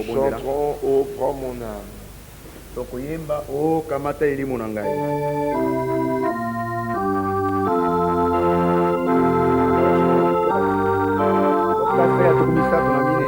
Nous chanterons au prends mon âme. Tokoyemba o kamata elimu na ngai. Tokafe atumisa tunamine.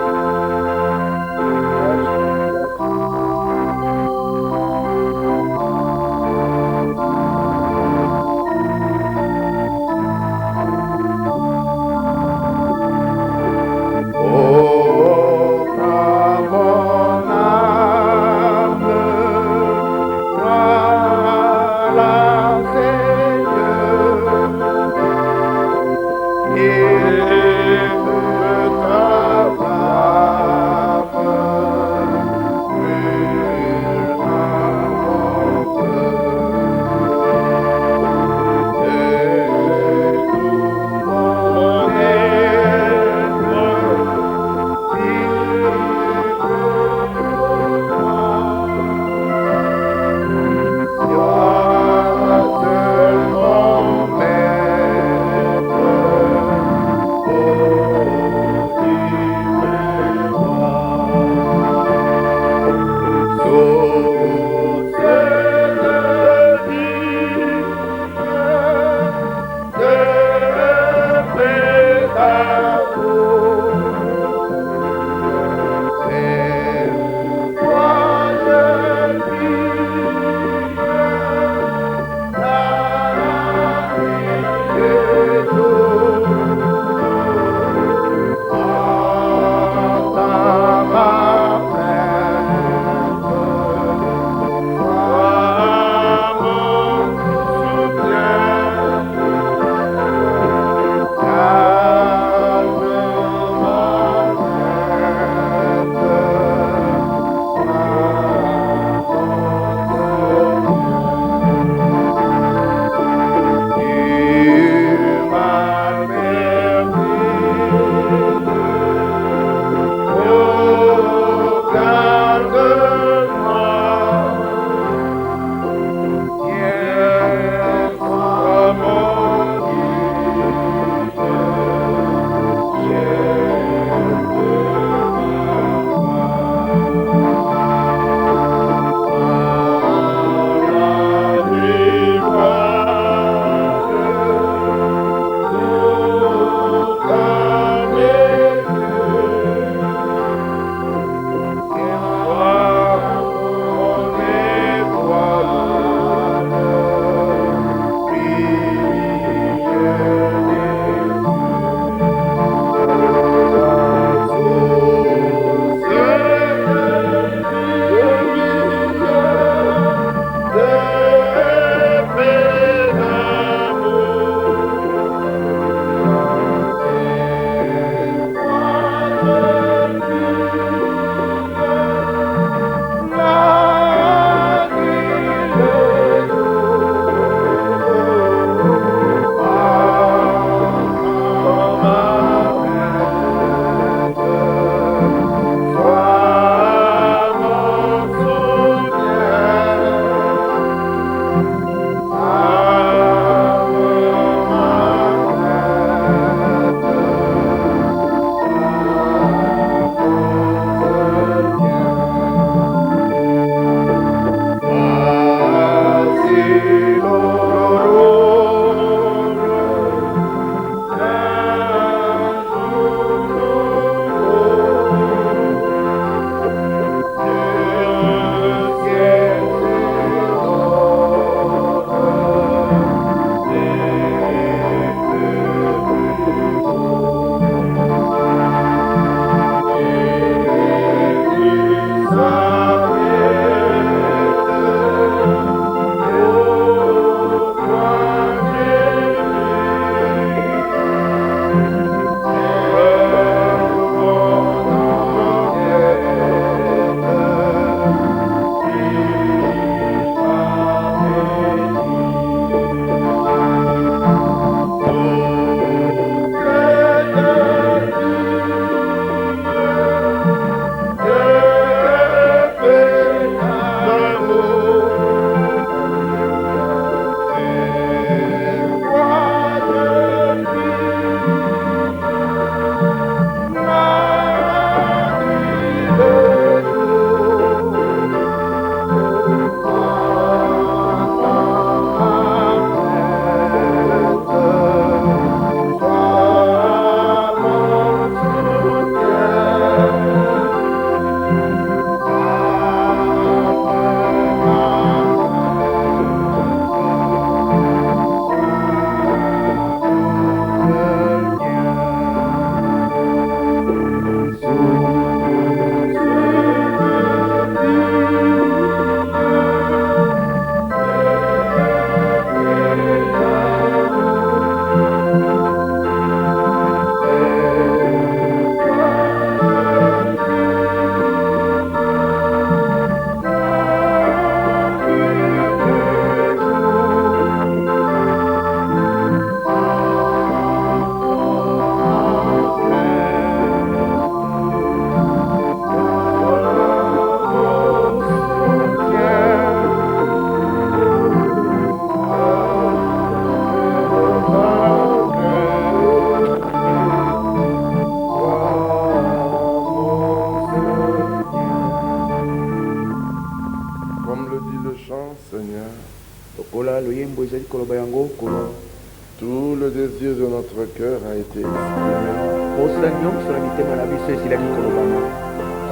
Tout le désir de notre cœur a été exprimé.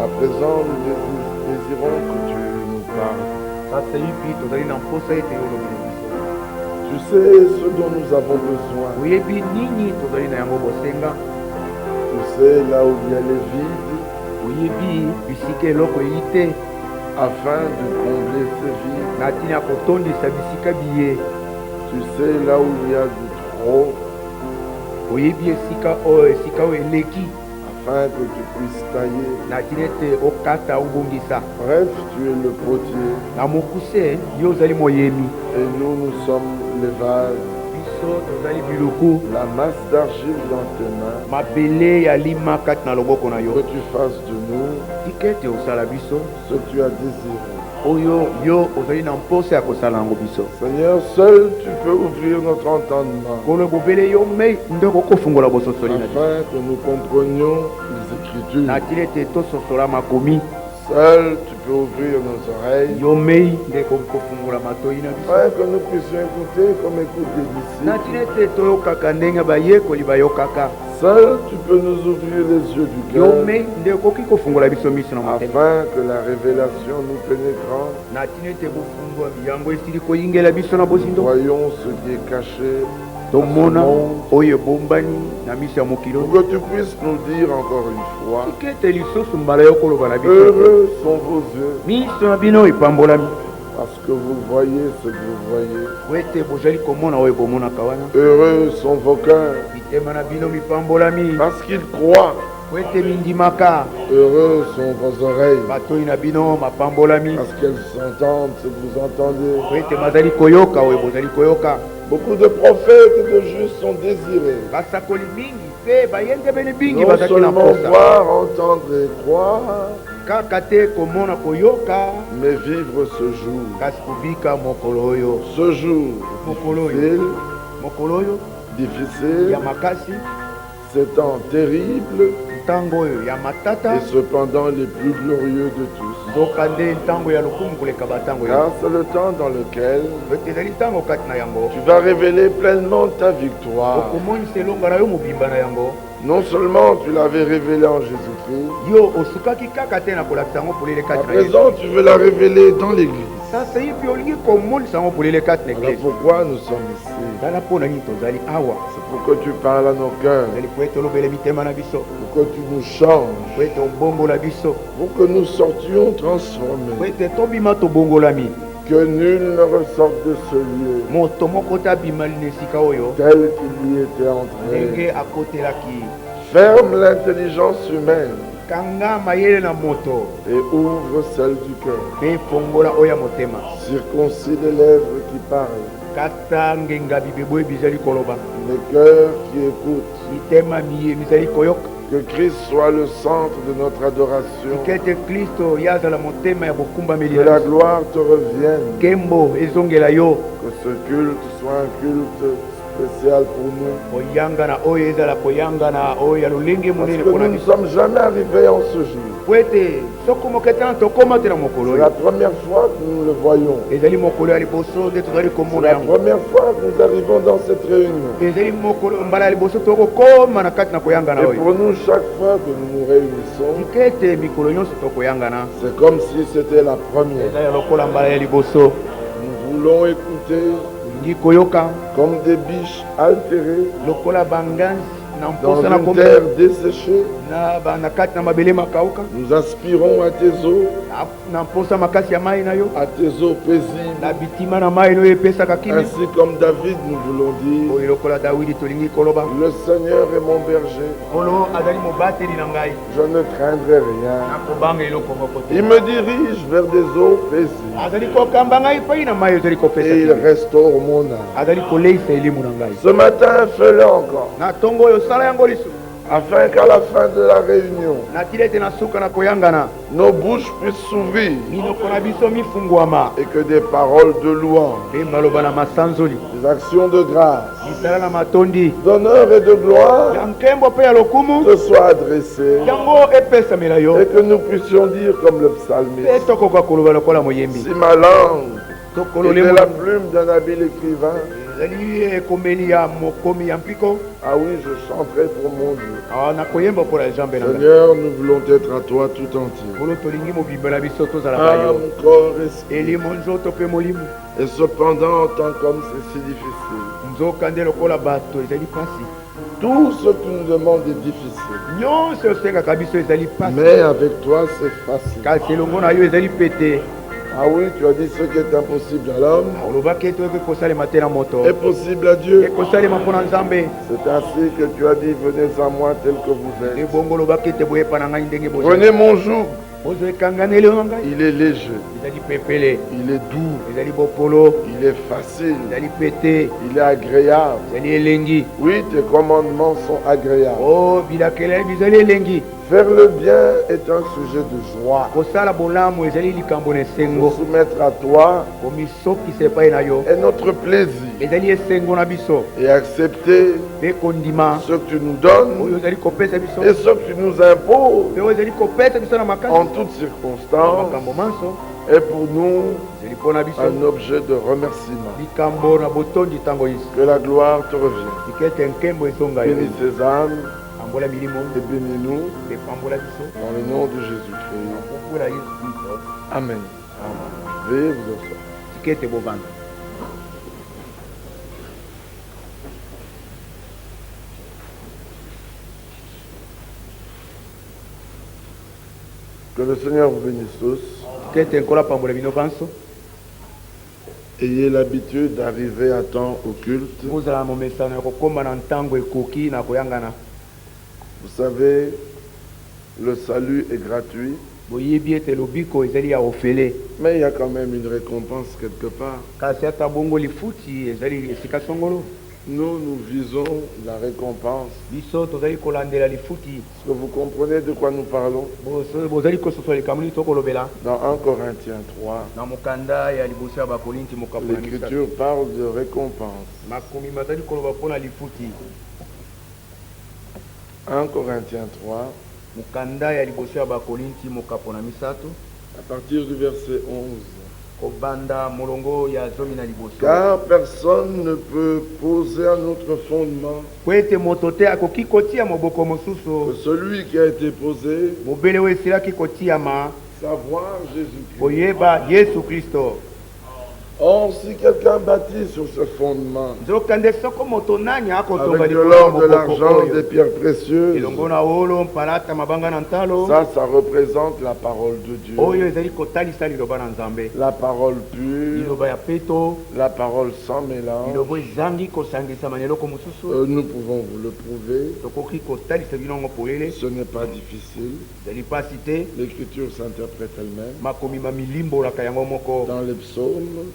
À présent, nous désirons que tu nous parles. Tu sais ce dont nous avons besoin. Tu sais là où il y a les vides, afin de combler ces vides. Tu sais là où il y a du trop, afin que tu puisses tailler. Bref, tu es le potier, et nous, nous sommes les vases. La masse d'argile dans tes mains, que tu fasses de nous ce que tu as désiré. Seigneur, seul tu peux ouvrir notre entendement, afin que nous comprenions les Écritures. Seul tu peux ouvrir nos oreilles, afin que nous puissions écouter comme écoutent les disciples. Seul tu peux nous ouvrir les yeux du cœur, afin que la révélation nous pénétrant, nous voyons ce qui est caché, pour que tu puisses nous dire encore une fois, heureux sont vos yeux, parce que vous voyez ce que vous voyez. Heureux sont vos cœurs, parce qu'ils croient. Heureux sont vos oreilles, parce qu'elles entendent ce que vous entendez. Beaucoup de prophètes et de justes sont désirés, non seulement voir, entendre et croire, mais vivre ce jour. Ce jour difficile, ces temps terribles, et cependant les plus glorieux de tous. Car c'est le temps dans lequel tu vas révéler pleinement ta victoire. Non seulement tu l'avais révélé en Jésus-Christ, à présent tu veux la révéler dans l'Église. Voilà pourquoi nous sommes ici. C'est pour que tu parles à nos cœurs, pour que tu nous changes, pour que nous sortions transformés, que nul ne ressorte de ce lieu tel qu'il y était entré. Ferme l'intelligence humaine et ouvre celle du cœur. Circoncis les lèvres qui parlent, les cœurs qui écoutent. Que Christ soit le centre de notre adoration, que la gloire te revienne, que ce culte soit un culte spécial pour nous, parce que nous ne sommes jamais arrivés en ce jour. C'est la première fois que nous le voyons. C'est la première fois que nous arrivons dans cette réunion. Et pour nous, chaque fois que nous nous réunissons, c'est comme si c'était la première. Nous voulons écouter comme des biches altérées dans une terre desséchée. Nous aspirons à tes eaux, paisibles. Ainsi comme David, nous voulons dire, le Seigneur est mon berger, je ne craindrai rien. Il me dirige vers des eaux paisibles et il restaure mon âme. Ce matin, fais-le encore, afin qu'à la fin de la réunion, nos bouches puissent s'ouvrir et que des paroles de louange, des actions de grâce, d'honneur et de gloire te soient adressées, et que nous puissions dire comme le psalmiste, si ma langue et de la plume d'un habile écrivain. Ah oui, je chanterai pour mon Dieu. Seigneur, nous voulons être à toi tout entier. Ah, mon corps respire. Et cependant, en tant qu'homme, c'est si difficile. Tout ce que nous demande est difficile. Mais avec toi, c'est facile. Ah oui, tu as dit ce qui est impossible à l'homme est possible à Dieu. C'est ainsi que tu as dit, venez à moi tel que vous êtes. Prenez mon joug. Il est léger. Il est doux. Il est facile. Il est agréable. Oui, tes commandements sont agréables. Faire le bien est un sujet de joie. Se soumettre à toi est notre plaisir. Et accepter ce que tu nous donnes et ce que tu nous imposes en toutes circonstances est pour nous un objet de remerciement. Que la gloire te revienne. Bénis ces âmes et bénis-nous dans le nom de Jésus-Christ. Amen. Veuillez vous asseoir. Que le Seigneur vous bénisse tous. Ayez l'habitude d'arriver à temps au culte. Vous savez, le salut est gratuit. Mais il y a quand même une récompense quelque part. Nous visons la récompense. Est-ce que vous comprenez de quoi nous parlons? Dans 1 Corinthiens 3, l'Écriture parle de récompense. 1 Corinthiens 3, à partir du verset 11. Car personne ne peut poser un autre fondement que celui qui a été posé, savoir Jésus-Christ. Or, si quelqu'un bâtit sur ce fondement avec de l'or, de l'argent, des pierres précieuses, ça représente la parole de Dieu, la parole pure, la parole sans mélange. Nous pouvons vous le prouver. Ce n'est pas difficile. L'Écriture s'interprète elle-même dans les psaumes.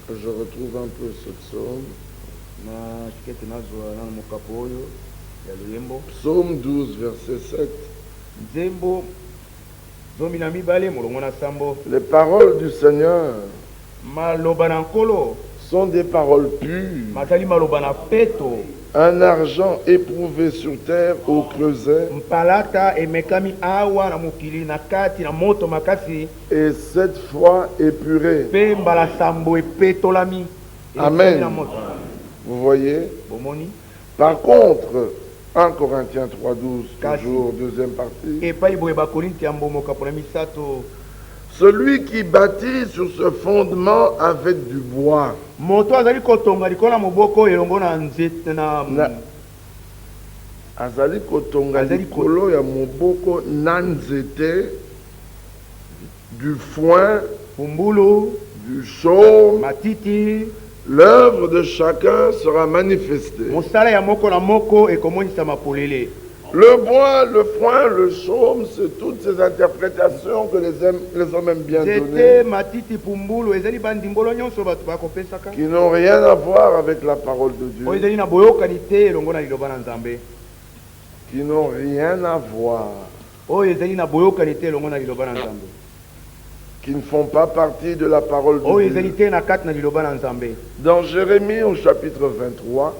Je retrouve un peu ce psaume. Psaume 12, verset 7. Les paroles du Seigneur sont des paroles pures. Un argent éprouvé sur terre au creuset. Et 7 fois épuré. Amen. Vous voyez? Par contre, 1 Corinthiens 3,12, toujours deuxième partie. Celui qui bâtit sur ce fondement avec du bois. Azali kotonga likolo ya moboko nanzete, du foin, du chaume. L'œuvre de chacun sera manifestée. Le bois, le foin, le chaume, c'est toutes ces interprétations que les hommes aiment bien donner, qui n'ont rien à voir avec la parole de Dieu, qui n'ont rien à voir, qui ne font pas partie de la parole de Dieu. Dans Jérémie au chapitre 23,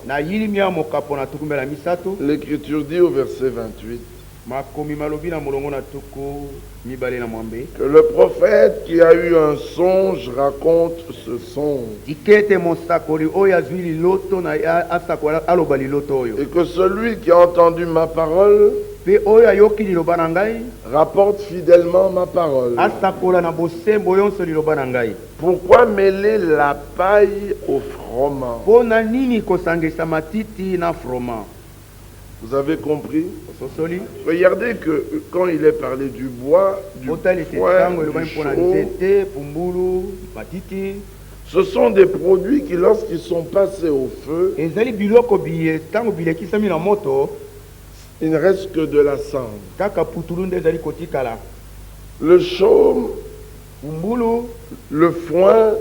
l'Écriture dit au verset 28, Que le prophète qui a eu un songe raconte ce songe. Et que celui qui a entendu ma parole rapporte fidèlement ma parole. Pourquoi mêler la paille au froment? Vous avez compris? Regardez que quand il est parlé du bois, du foin, du chaud, ce sont des produits qui, lorsqu'ils sont passés au feu, il ne reste que de la cendre. Le chaume, le foin,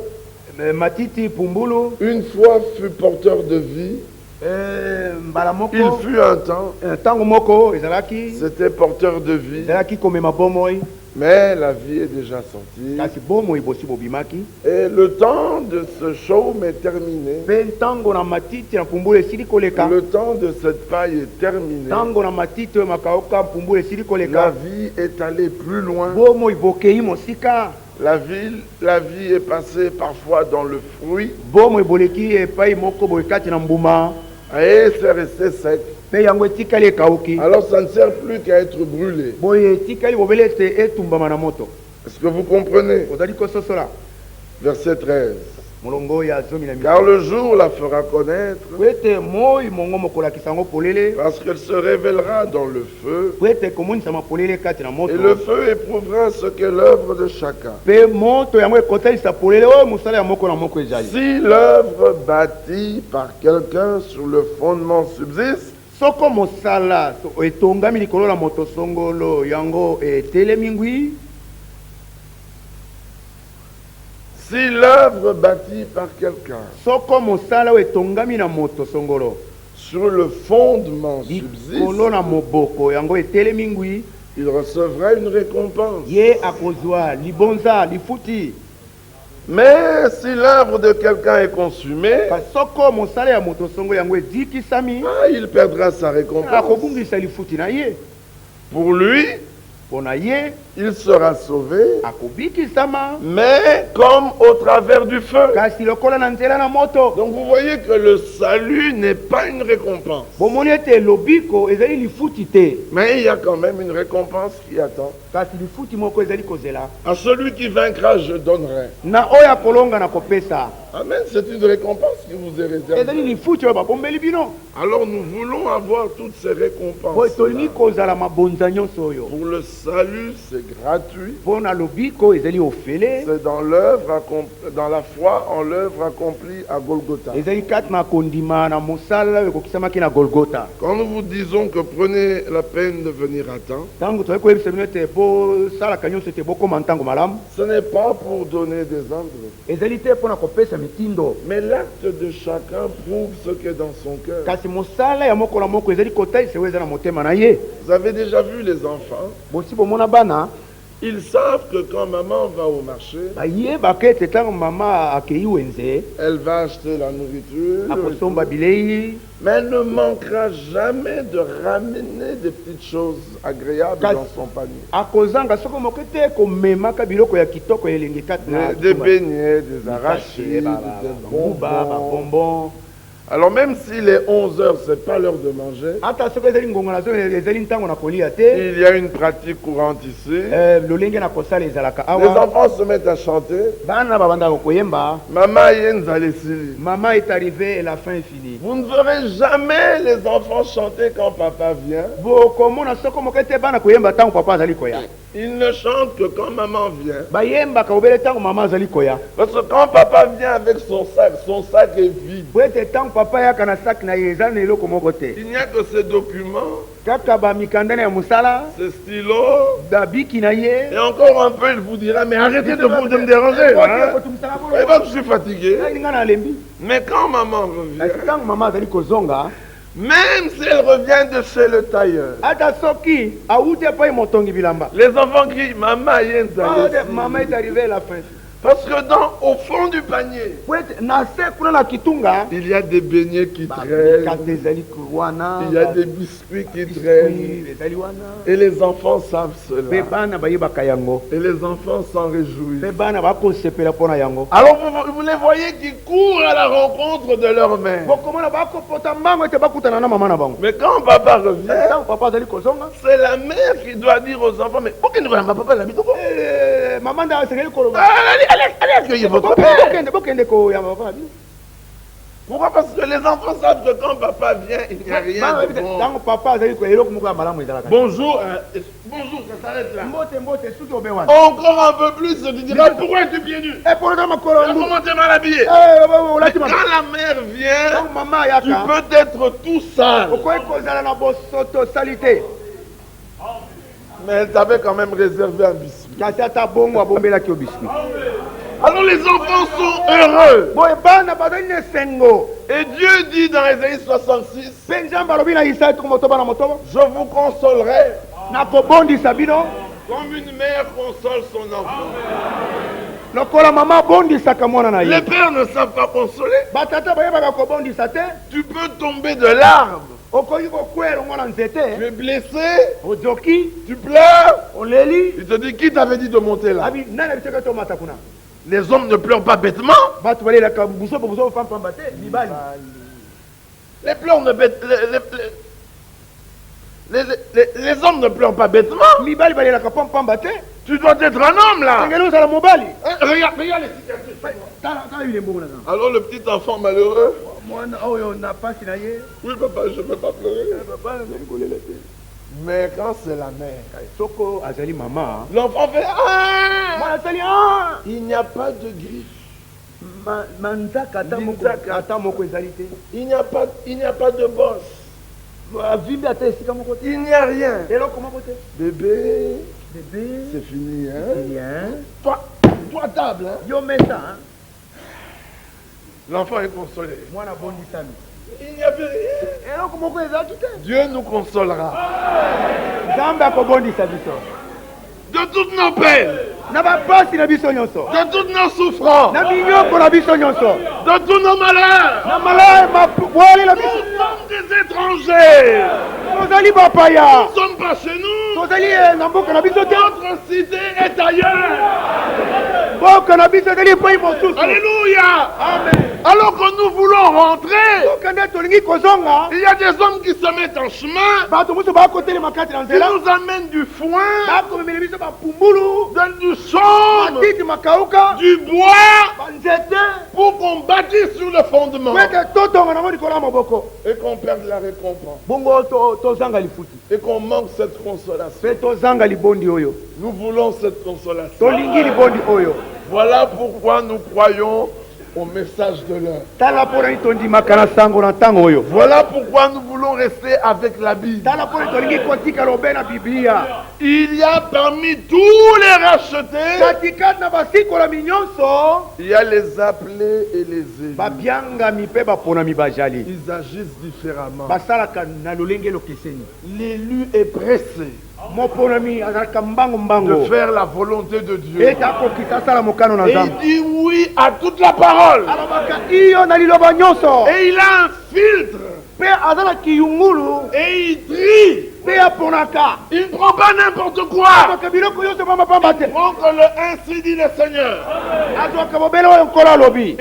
une fois fut porteur de vie. Il fut un temps, c'était porteur de vie, mais la vie est déjà sortie. Et le temps de ce chaume est terminé. Le temps de cette paille est terminé. La vie est allée plus loin. La vie est passée parfois dans le fruit. Et c'est resté sec. Alors ça ne sert plus qu'à être brûlé. Est-ce que vous comprenez? Verset 13. Car le jour la fera connaître, parce qu'elle se révélera dans le feu, et le feu éprouvera ce qu'est l'œuvre de chacun. Si l'œuvre bâtie par quelqu'un sur le fondement subsiste, si l'œuvre bâtie par quelqu'un sur le fondement subsiste, il recevra une récompense. Mais si l'œuvre de quelqu'un est consumée, il perdra sa récompense. Pour lui, il sera sauvé, mais comme au travers du feu. Donc vous voyez que le salut n'est pas une récompense. Mais il y a quand même une récompense qui attend. À celui qui vaincra, je donnerai. Amen, c'est une récompense qui vous est réservée. Alors nous voulons avoir toutes ces récompenses. Pour le salut, c'est gratuit. C'est dans l'œuvre, dans la foi en l'œuvre accomplie à Golgotha. Quand nous vous disons que prenez la peine de venir à temps, ce n'est pas pour donner des ordres, mais l'acte de chacun prouve ce qui est dans son cœur. Vous avez déjà vu les enfants? Ils savent que quand maman va au marché, elle va acheter la nourriture, mais elle ne manquera jamais de ramener des petites choses agréables dans son panier. Des beignets, des arachides, des bonbons. Alors même s'il est 11h, ce n'est pas l'heure de manger. Il y a une pratique courante ici. Les enfants se mettent à chanter. Maman est arrivée et la fin est finie. Vous ne verrez jamais les enfants chanter quand papa vient. Ils ne chantent que quand maman vient. Parce que quand papa vient avec son sac est vide. Il n'y a que ces documents, ce stylo, et encore un peu il vous dira, mais arrêtez de me déranger. Je suis fatigué. Mais quand maman revient, même si elle revient de chez le tailleur, les enfants crient, maman est arrivée à la fin. Parce que au fond du panier, il y a des beignets qui traînent, il y a des biscuits qui traînent. Et les enfants savent cela. Et les enfants s'en réjouissent. Alors vous les voyez qui courent à la rencontre de leur mère. Mais quand papa revient, c'est la mère qui doit dire aux enfants, mais pourquoi ne voyez pas papa l'habit? Allez accueillir votre père. Pourquoi? Parce que les enfants savent que quand papa vient, il n'y a rien de bon. Bonjour, bonjour, ça s'arrête là. Encore un peu plus, tu diras, pourquoi es-tu pieds nus? Comment t'es mal habillé? Mais quand la mère vient, tu peux être tout sale. Mais elle t'avait quand même réservé un biscuit. Alors les enfants sont heureux. Et Dieu dit dans Ésaïe 66, je vous consolerai comme une mère console son enfant. Les pères ne savent pas consoler. Tu peux tomber de l'arbre. Tu es blessé, tu pleures. Il te dit, qui t'avait dit de monter là? Les hommes ne pleurent pas bêtement. Les hommes ne pleurent pas bêtement. Tu dois être un homme là. Regarde les cicatrices. Alors le petit enfant malheureux. Oui papa, je ne peux pas pleurer. Mais quand c'est la mère, l'enfant fait il n'y a pas de griffe. Il n'y a pas de bosse. Il n'y a rien. Bébé, c'est fini, hein? Toi table, hein? L'enfant est consolé. Il n'y avait rien. Dieu nous consolera. De toutes nos peines, de toutes nos souffrances, de tous nos malheurs. Nous sommes des étrangers. Nous ne sommes pas chez nous. Notre cité est ailleurs. Alléluia. Alors que nous voulons rentrer, il y a des hommes qui se mettent en chemin, qui nous amènent du foin, du chaume, du bois, pour qu'on bâtisse sur le fondement et qu'on perde la récompense et qu'on manque cette consolation. Nous voulons cette consolation. Voilà pourquoi nous croyons au message de l'heure. Voilà pourquoi nous voulons rester avec la Bible. Il y a parmi tous les rachetés, il y a les appelés et les élus. Ils agissent différemment. L'élu est pressé de faire la volonté de Dieu. Et il dit oui à toute la parole. Et il a un filtre. Et il trie. Il ne prend pas n'importe quoi. Il prend que le ainsi dit le Seigneur. Il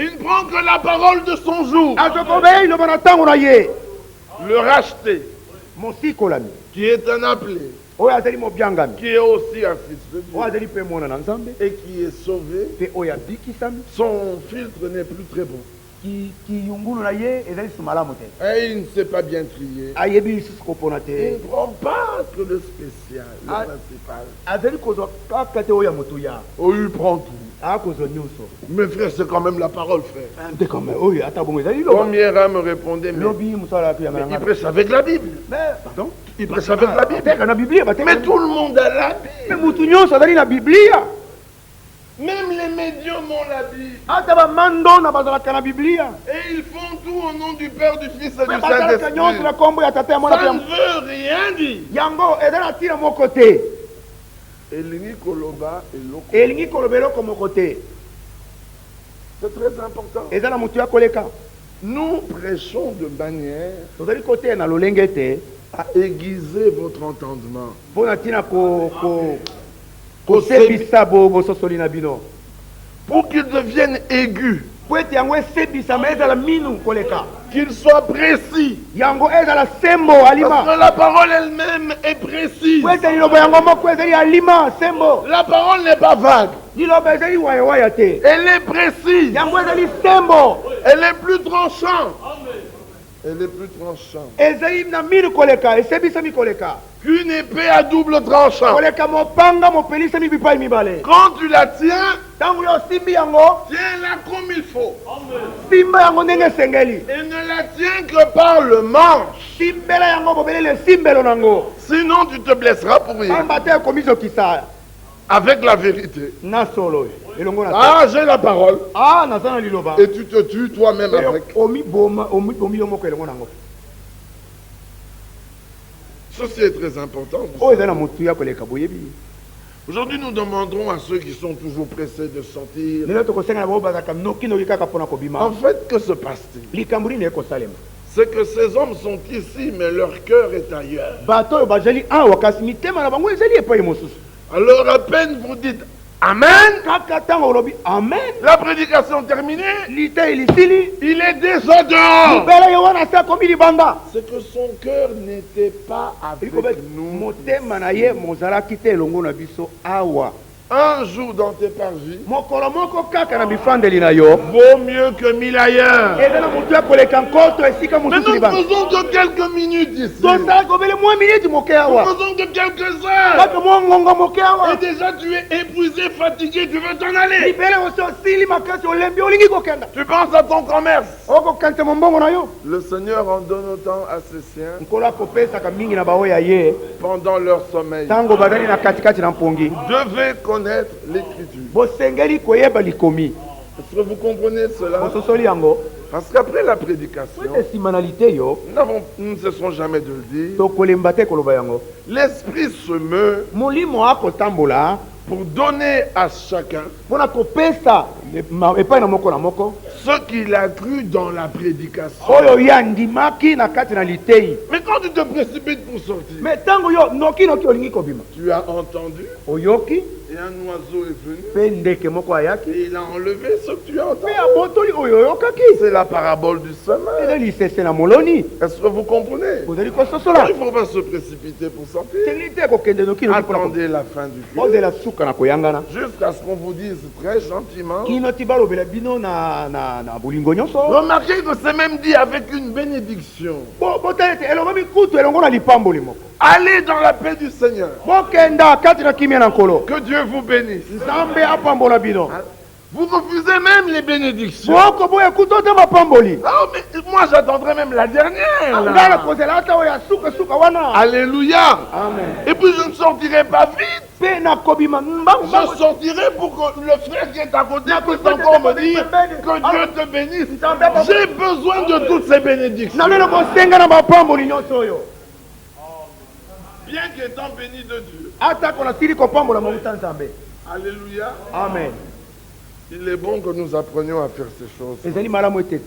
ne prend que la parole de son jour. Le racheté, qui est un appelé, qui est aussi un fils de Dieu et qui est sauvé, son filtre n'est plus très bon. Et il ne sait pas bien trier. Il ne prend pas que le spécial, le principal. Oh, il prend tout. Mais frère, c'est quand même la parole, frère. Combien âmes me répondaient, mais il prêche avec la Bible. Pardon? Il prêche avec la Bible. Mais tout le monde a la Bible. Même les médiums ont la Bible. Et ils font tout au nom du Père, du Fils et du Saint-Esprit. Ça ne veut rien dire. Elingi koloba eloko. C'est très important. eza na motu ya koleka Nous prêchons de manière tozali koteya na lolenge te à aiguiser votre entendement. mpo na ntina kosebisa bososoli na bino Pour qu'il devienne aigu, po ete yango esebisama ezala minu koleka qu'il soit précis. yango ezala sembo Parce alima que la parole elle-même est précise. po ete liloba yango moko ezali alima sembo La parole n'est pas vague. liloba ezali wayawaya te Elle est précise. yango ezali sembo Elle est plus tranchante. Elle est plus tranchante ezali na minu koleka esebisami koleka qu'une épée à double tranchant. koleka mopanga mopelisami bipai mibale Quand tu la tiens, ntango yo osimbi yango tiens-la comme il faut. simba yango ndenge esengeli Et ne la tiens que par le manche. simbela yango bobelele esimbelo nango Sinon, tu te blesseras pour rien. pamba te ekomizokisa Avec la vérité. na solo elongo na Ah, j'ai la parole. naza na liloba Et tu te tues toi-même avec. omi yo moko elongo nango Ceci est très important. oyo eza na motu ya koleka boyebi Aujourd'hui, nous demanderons à ceux qui sont toujours pressés de sortir. lelo tokosenga na bango bazalaka nokinoki kaka mpona kobima En fait, que se passe-t-il? likambo nini ekosalema C'est que ces hommes sont ici, mais leur cœur est ailleurs. bato oyo bazali awa kasi mitema na bango ezali epai mosusu Alors, à peine vous dites Amen, kaka ntango olobi amen la prédication terminée, lita elisili il est déjà dehors. libela ye wana se akomi libanda C'est que son cœur n'était pas avec nous. motema na ye mozalaki te elongo na biso awa Un jour dans tes parvis mokolo moko kaka na mifandeli na yo vaut mieux que 1000 ailleurs. eza na motu ya koleka nkoto esika Mais mosusu nous libanda faisons que quelques minutes ici. tosalaki obele mwa miniti moke Nous awa faisons que quelques heures. kaka mwa ngongo moke awa Et déjà tu es épuisé, fatigué, tu veux t'en aller. libele osi osili makasi olembi olingi kokenda Tu penses à ton commerce. okokanisa mombongo na yo Le Seigneur en donne autant à ses siens nkolo akopesaka mingi na baoyo ya ye pendant leur sommeil. ntango bazali na katikati na mpongi Devez connaître l'écriture. bosengeli koyeba likomi Est-ce que vous comprenez cela? bososoli yango Parce qu'après la prédication, ete nsima na lite yo nous ne cessons jamais de le dire, tokolemba te koloba yango l'Esprit se meut molimo akotambola pour donner à chacun mpona kopesa epai na moko ce qu'il a cru dans la prédication. oyo ye andimaki na kati na litei Mais quand tu te précipites pour sortir, me ntango yo nokinoki olingi kobima tu as entendu oyoki et un oiseau est venu mpe ndeke moko ayaki et il a enlevé ce que tu as entendu. mpe abotoli oyo oyokaki C'est la parabole du semeur. eza lisese na moloni Est-ce que vous comprenez? ozali kososola Il ne faut pas se précipiter pour sortir. sengeli te kokende nokinoki Attendez la fin du culte ozela suka na koyangana jusqu'à ce qu'on vous dise très gentiment. kino ti balobela bino na bolingo nyonso Remarquez que c'est même dit avec une bénédiction. botala ete elongomi kutu elongo na lipamboli moko Allez dans la paix du Seigneur. bokenda kati na kimia na nkolo Que Dieu vous bénisse. nzambe apambola bino Vous refusez même les bénédictions. boko boya kutu ote mapamboli Ah, mais moi j'attendrai même la dernière. là. nga na kozela ata oyo ya suka wana Alléluia. amen Et puis je ne sortirai pas vite. mpe nakobima mbangu Je sortirai pour que le frère qui est à côté puisse encore me dire que Dieu te bénisse. J'ai besoin de toutes ces bénédictions. nalelo kosenga na bapamboli nyonso oyo Bien qu'étant béni de Dieu. atako nasili kopambola mauta nzambe Alléluia. amen Il est bon que nous apprenions à faire ces choses. ezali malamu ete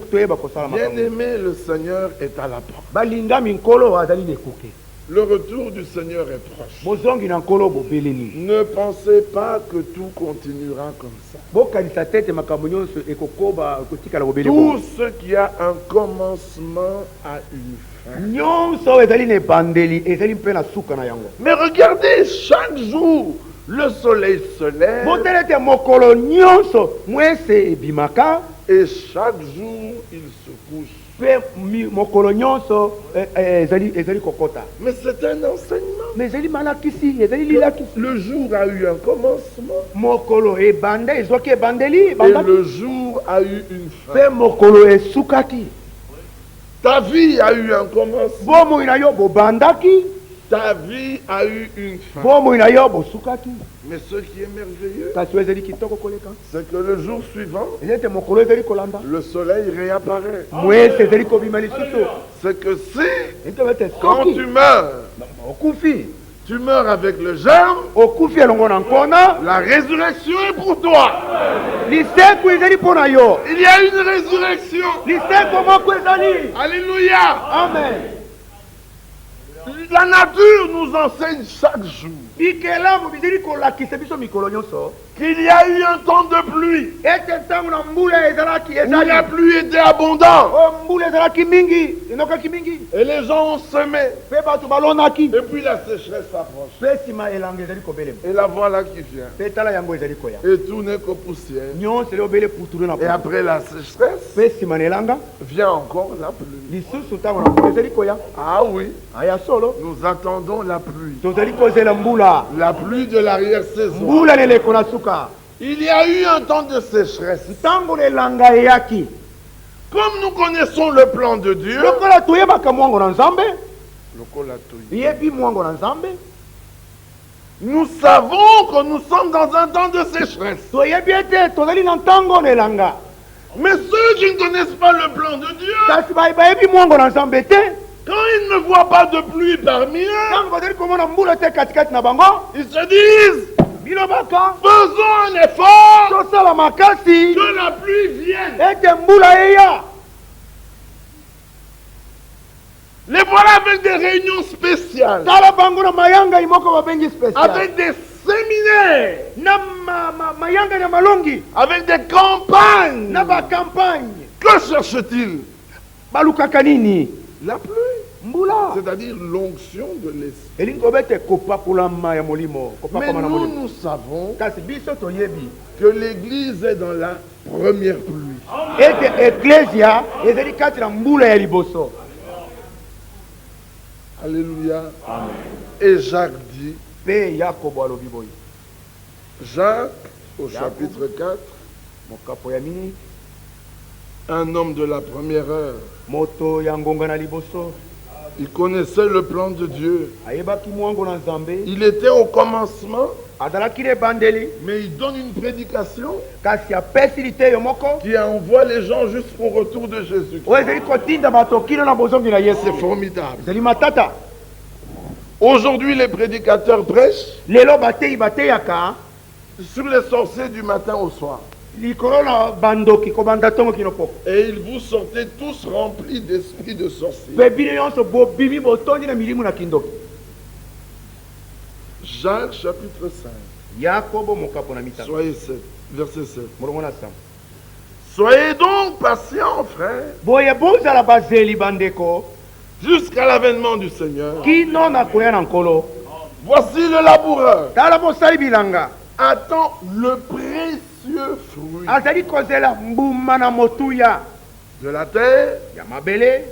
toyeba kosala Bien makambo aimé, le Seigneur est à la porte. balingami nkolo azali na ekuke Le retour du Seigneur est proche. bozongi na nkolo bobeleni Ne pensez pas que tout continuera comme ça. bokanisa te ete makambo nyonso ekokoba ekotikala bobele Tout ce qui a un commencement a une fin. nyonso oyo ezali na ebandeli ezali mpe na suka na yango Mais regardez, chaque jour, le soleil se lève botala ete mokolo nyonso mwese ebimaka et chaque jour il se couche. mpe mokolo nyonso ezali kokota Mais c'est un enseignement. mais ezali malakisi ezali lilakisi Le jour a eu un commencement mokolo ebanda ezwaki ebandeli et ebandaki le jour a eu une mpe fin. mokolo esukaki Ta vie a eu un commencement. bomoi na yo bobandaki Ta vie a eu une fin. bomoi na yo bosukaki Mais ce qui est merveilleux, kasi oyo ezali kitoko koleka c'est que le jour suivant, eza ete mokolo ezali kolanda le soleil réapparaît. mwese ezali kobima lisusu C'est que si, ete ete quand soki tu meurs, okufi Tu meurs avec le germe. okufi elongo na nkona La résurrection est pour toi. liseko ezali mpo na yo Il y a une résurrection. liseko moko ezali Alléluia. amen La nature nous enseigne chaque jour bikelamu bizali kolakisa biso mikolo nyonso qu'il y a eu un temps de pluie ete ntango na mbula ezalaki où la ezali pluie était abondante o mbula ezalaki mingi enokaki mingi et les gens ont semé. mpe bato balonaki Et puis la sécheresse s'approche. mpe nsima elanga ezali kobelema Et la voilà qui vient. mpe tala yango ezali koya Et tout n'est que poussière. nyonso eli obele putulu na Et putu. après la sécheresse, mpe nsima na elanga vient encore la pluie. lisusu ntango na mbula ezali koya Ah oui, aya solo nous attendons la pluie. tozali kozela mbula La pluie de l'arrière-saison. mbula na eleko na suka Il y a eu un temps de sécheresse. ntango na elanga eyaki Comme nous connaissons le plan de Dieu, lokola toyebaka mwango na nzambe yebi mwango na nzambe nous savons que nous sommes dans un temps de sécheresse. toyebi ete tozali na ntango na elanga Mais ceux qui ne connaissent pas le plan de Dieu, kasi bayebi mwango na nzambe te quand ils ne voient pas de pluie parmi eux, ntango bazali komona mbula te katikati na bango ils se disent, bilobaka faisons un effort tosala makasi que la pluie vienne. ete mbula eya Les voilà avec des réunions spéciales, tala bango na mayanga moko babengi special avec des séminaires, na mayanga na malongi avec des campagnes. na bakampagne Que cherche-t-il? balukaka nini La pluie, mbula c'est-à-dire l'onction de l'esprit. elingi kobete kopapulama ya molimo Mais kopakama na molimo nous savons kasi biso toyebi que l'Église est dans la première pluie. ete eklesia ezali kati na mbula ya liboso Alléluia. Et Jacques dit, mpe yakobo alobi boye Jacques, au chapitre 4, mokapo ya mingi un homme de la première heure, moto ya ngonga na liboso il connaissait le plan de Dieu. ayebaki mwango na nzambe Il était au commencement, azalaki na ebandeli mais il donne une prédication kasi apesi liteyo moko qui envoie les gens jusqu'au retour de Jésus. oyo ezali kotinda bato kino na bozongi na yesu C'est formidable. ezali matata Aujourd'hui, les prédicateurs prêchent lelo bateyi bateyaka sur les sorciers du matin au soir. likolo na bandoki kobanda ntongo kino poko Et ils vous sortez tous remplis d'esprit de sorcier. mpe bino nyonso bobimi botondi na milimu na kindoki Jacques chapitre 5, yakobo mokapo na mitano soyez 7, verset 7. molongo na sama Soyez donc patients, frères, boye bozala bazeli bandeko jusqu'à l'avènement du Seigneur. kino na koya na nkolo Voici le laboureur. tala mosali bilanga Attend le précieux fruit azali kozela mbuma na motuya de la terre, ya mabele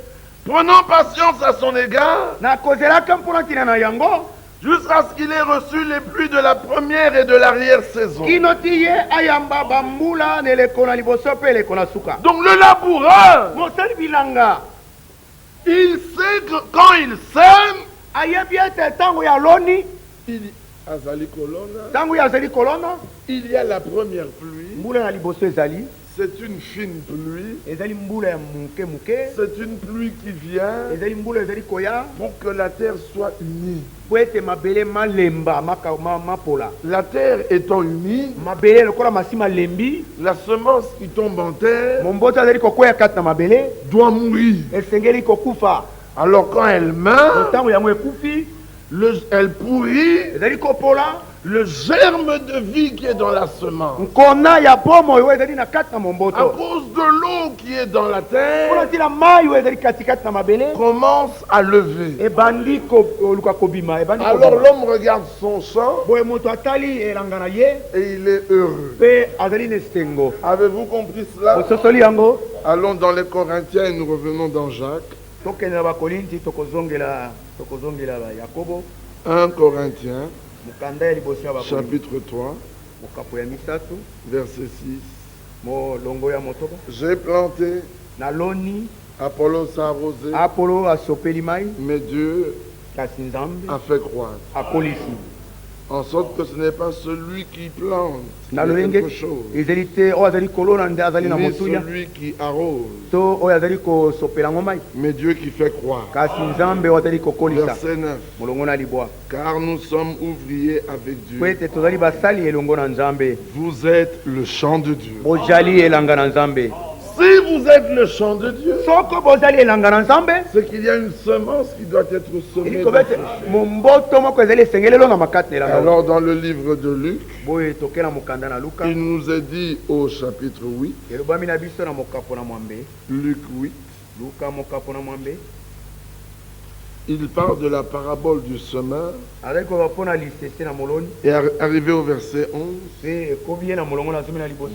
prenant patience à son égard, na kozelaka mpona ntina na yango jusqu'à ce qu'il ait reçu les pluies de la première et de l'arrière-saison. kino ti ye ayamba bambula na eleko na liboso mpe eleko na suka Donc le laboureur, mosali bilanga il sait que quand il sème, ayebi ete ntango ya loni Azali Kolona, ntango ya azali kolona il y a la première pluie, mbula na liboso ezali c'est une fine pluie, ezali mbula ya muke muke c'est une pluie qui vient ezali mbula ezali koya pour que la terre soit unie. po ete mabele malemba mapola La terre étant unie, mabele lokola masi malembi la semence qui tombe en terre momboto azali kokwea kati na mabele doit mourir. esengeli kokufa Alors quand elle meurt, ntango yango ekufi elle pourrit ezali kopola le germe de vie qui est dans la semence. nkona ya bomo oyo ezali na kati na À momboto cause de l'eau qui est dans la terre, mpona ntina mai oyo ezali katikati na mabele commence à lever. ebandi koluka kobima ebandi Alors kobima. l'homme regarde son champ boye moto atali elanga na ye et il est heureux. mpe azali na esengo Avez-vous compris cela? bososoli yango Allons dans les Corinthiens et nous revenons dans Jacques. tokende na bakorinti tokozongela yakobo 1 Corinthiens, mokanda ya liboso ya bakorinti chapitre 3, mokapo ya misato verset 6. molongo ya motoba J'ai planté, naloni Apollos a arrosé, apolo asopeli mai mais Dieu kasi nzambe a fait croître. akolisi En sorte que ce n'est pas celui qui plante qui est quelque chose, ni celui qui arrose, mais Dieu qui fait croire. Verset 9. Car nous sommes ouvriers avec Dieu. Vous êtes le champ de Dieu. Si vous êtes le champ de Dieu, c'est qu'il y a une semence qui doit être semée. Alors dans le livre de Luc, il nous est dit au chapitre 8, Luc 8, il parle de la parabole du semeur. Et arrivé au verset 11,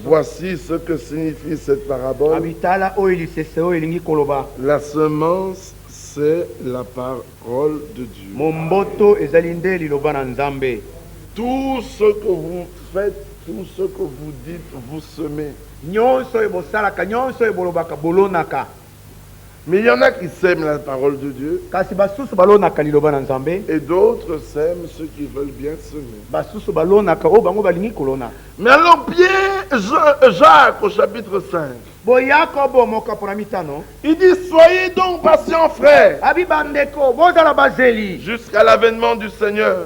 voici ce que signifie cette parabole. La semence, c'est la parole de Dieu. Tout ce que vous faites, tout ce que vous dites, vous semez. Mais il y en a qui sèment la parole de Dieu et d'autres sèment ceux qui veulent bien semer. Mais alors Jacques au chapitre 5, il dit soyez donc patients frères jusqu'à l'avènement du Seigneur.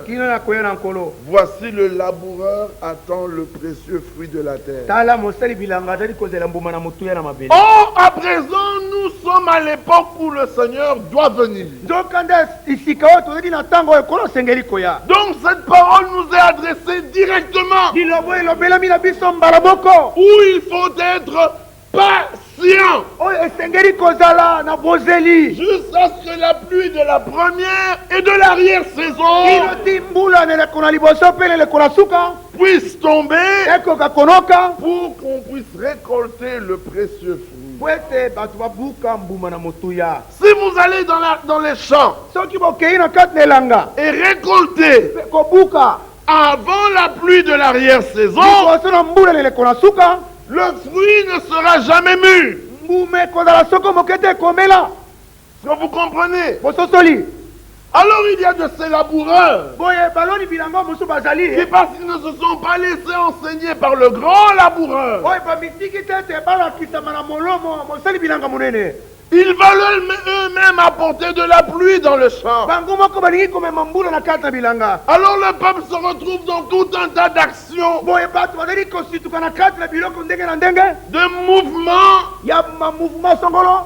Voici le laboureur attend le précieux fruit de la terre. Oh, à présent nous sommes à l'époque où le Seigneur doit venir. Donc cette parole nous est adressée directement. Où il faut être patient jusqu'à ce que la pluie de la première et de l'arrière-saison puisse tomber pour qu'on puisse récolter le précieux fruit. Si vous allez dans les champs et récolter avant la pluie de l'arrière-saison, le fruit ne sera jamais mûr. Est-ce que vous comprenez? Alors il y a de ces laboureurs qui, parce qu'ils ne se sont pas laissés enseigner par le grand laboureur, ils veulent eux-mêmes apporter de la pluie dans le champ. Alors le peuple se retrouve dans tout un tas d'actions, de mouvements.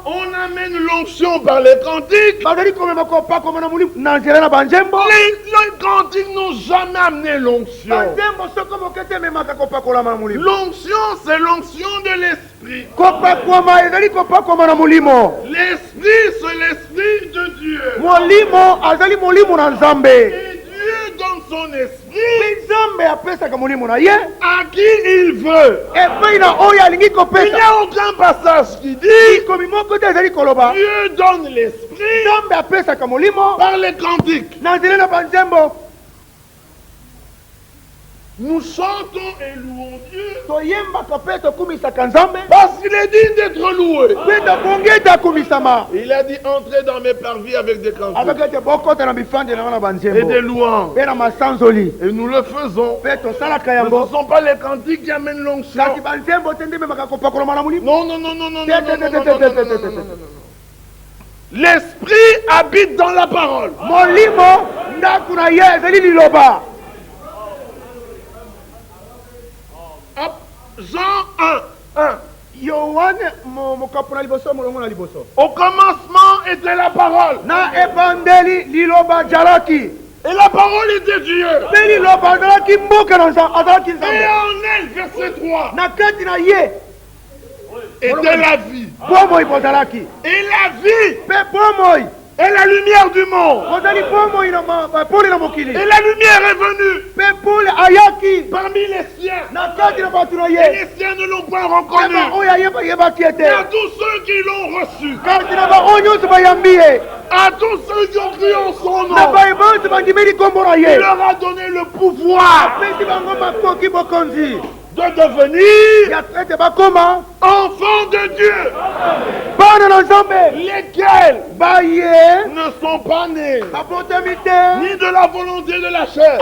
On amène l'onction par les cantiques. Les cantiques n'ont jamais amené l'onction. L'onction, c'est l'onction de l'esprit. L'esprit, c'est l'esprit de Dieu. Et Dieu donne son esprit à qui il veut. Il n'y a aucun passage qui dit Dieu donne l'esprit par les cantiques. Nous chantons et louons Dieu parce qu'il est digne d'être loué. Il a dit entrez dans mes parvis avec des cantiques et des louanges. Et nous le faisons. Mais ce ne sont pas les cantiques qui amènent l'onction. Non. L'esprit habite dans la parole. Jean 1. Au commencement était la parole. Et la parole était Dieu. Et en elle, verset 3, était la vie. Et la vie est la lumière du monde. Et la lumière est venue parmi les siens. Et les siens ne l'ont pas reconnu. Et à tous ceux qui l'ont reçu, à tous ceux qui ont cru en son nom, il leur a donné le pouvoir de devenir enfants de Dieu. lesquels ne sont pas nés ni de la volonté de la chair,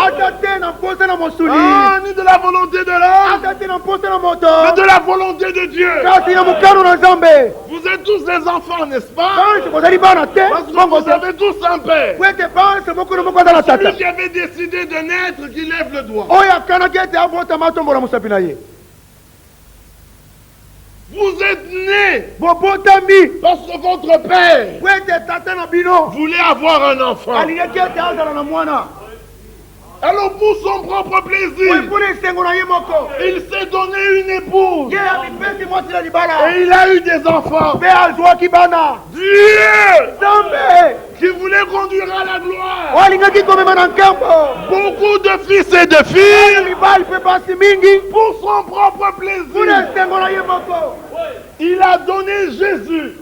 ni de la volonté de l'homme, mais de la volonté de Dieu. Vous êtes tous des enfants, n'est-ce pas? Parce que vous avez tous un père. Celui qui avait décidé de naître, qui lève le doigt. Vous êtes nés parce que votre père voulait avoir un enfant. Alors pour son propre plaisir, il s'est donné une épouse. Et il a eu des enfants. Dieu qui voulait conduire à la gloire beaucoup de fils et de filles pour son propre plaisir. Il a donné Jésus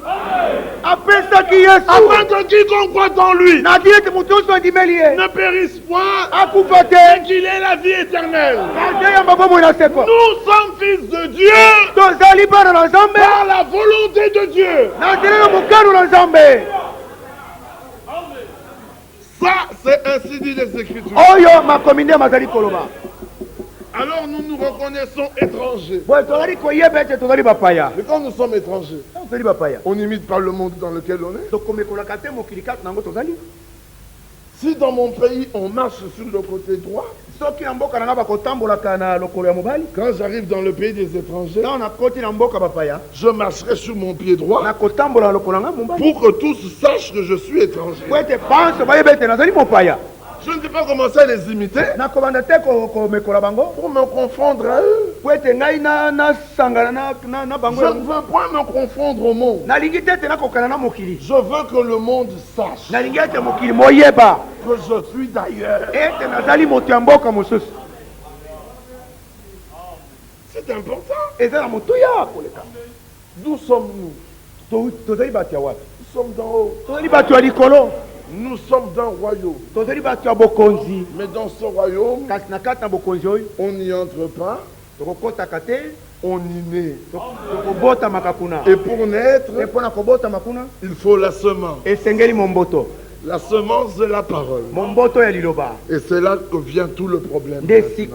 afin que quiconque croit en lui ne périsse point, mais qu'il ait la vie éternelle. Nous sommes fils de Dieu par la volonté de Dieu. Ça, c'est ainsi dit les Écritures. Alors nous nous reconnaissons étrangers. Mais quand nous sommes étrangers, on imite pas le monde dans lequel on est. Si dans mon pays on marche sur le côté droit, quand j'arrive dans le pays des étrangers, je marcherai sur mon pied droit pour que tous sachent que je suis étranger. Je ne sais pas commencer à les imiter pour me confondre à eux. Je ne veux point me confondre au monde. Je veux que le monde sache que je suis d'ailleurs. C'est important. D'où sommes-nous? Nous sommes d'en haut. Nous sommes d'un royaume. Mais dans ce royaume, on n'y entre pas, on y naît. Et pour naître, il faut la semence. La semence de la parole. Et c'est là que vient tout le problème. C'est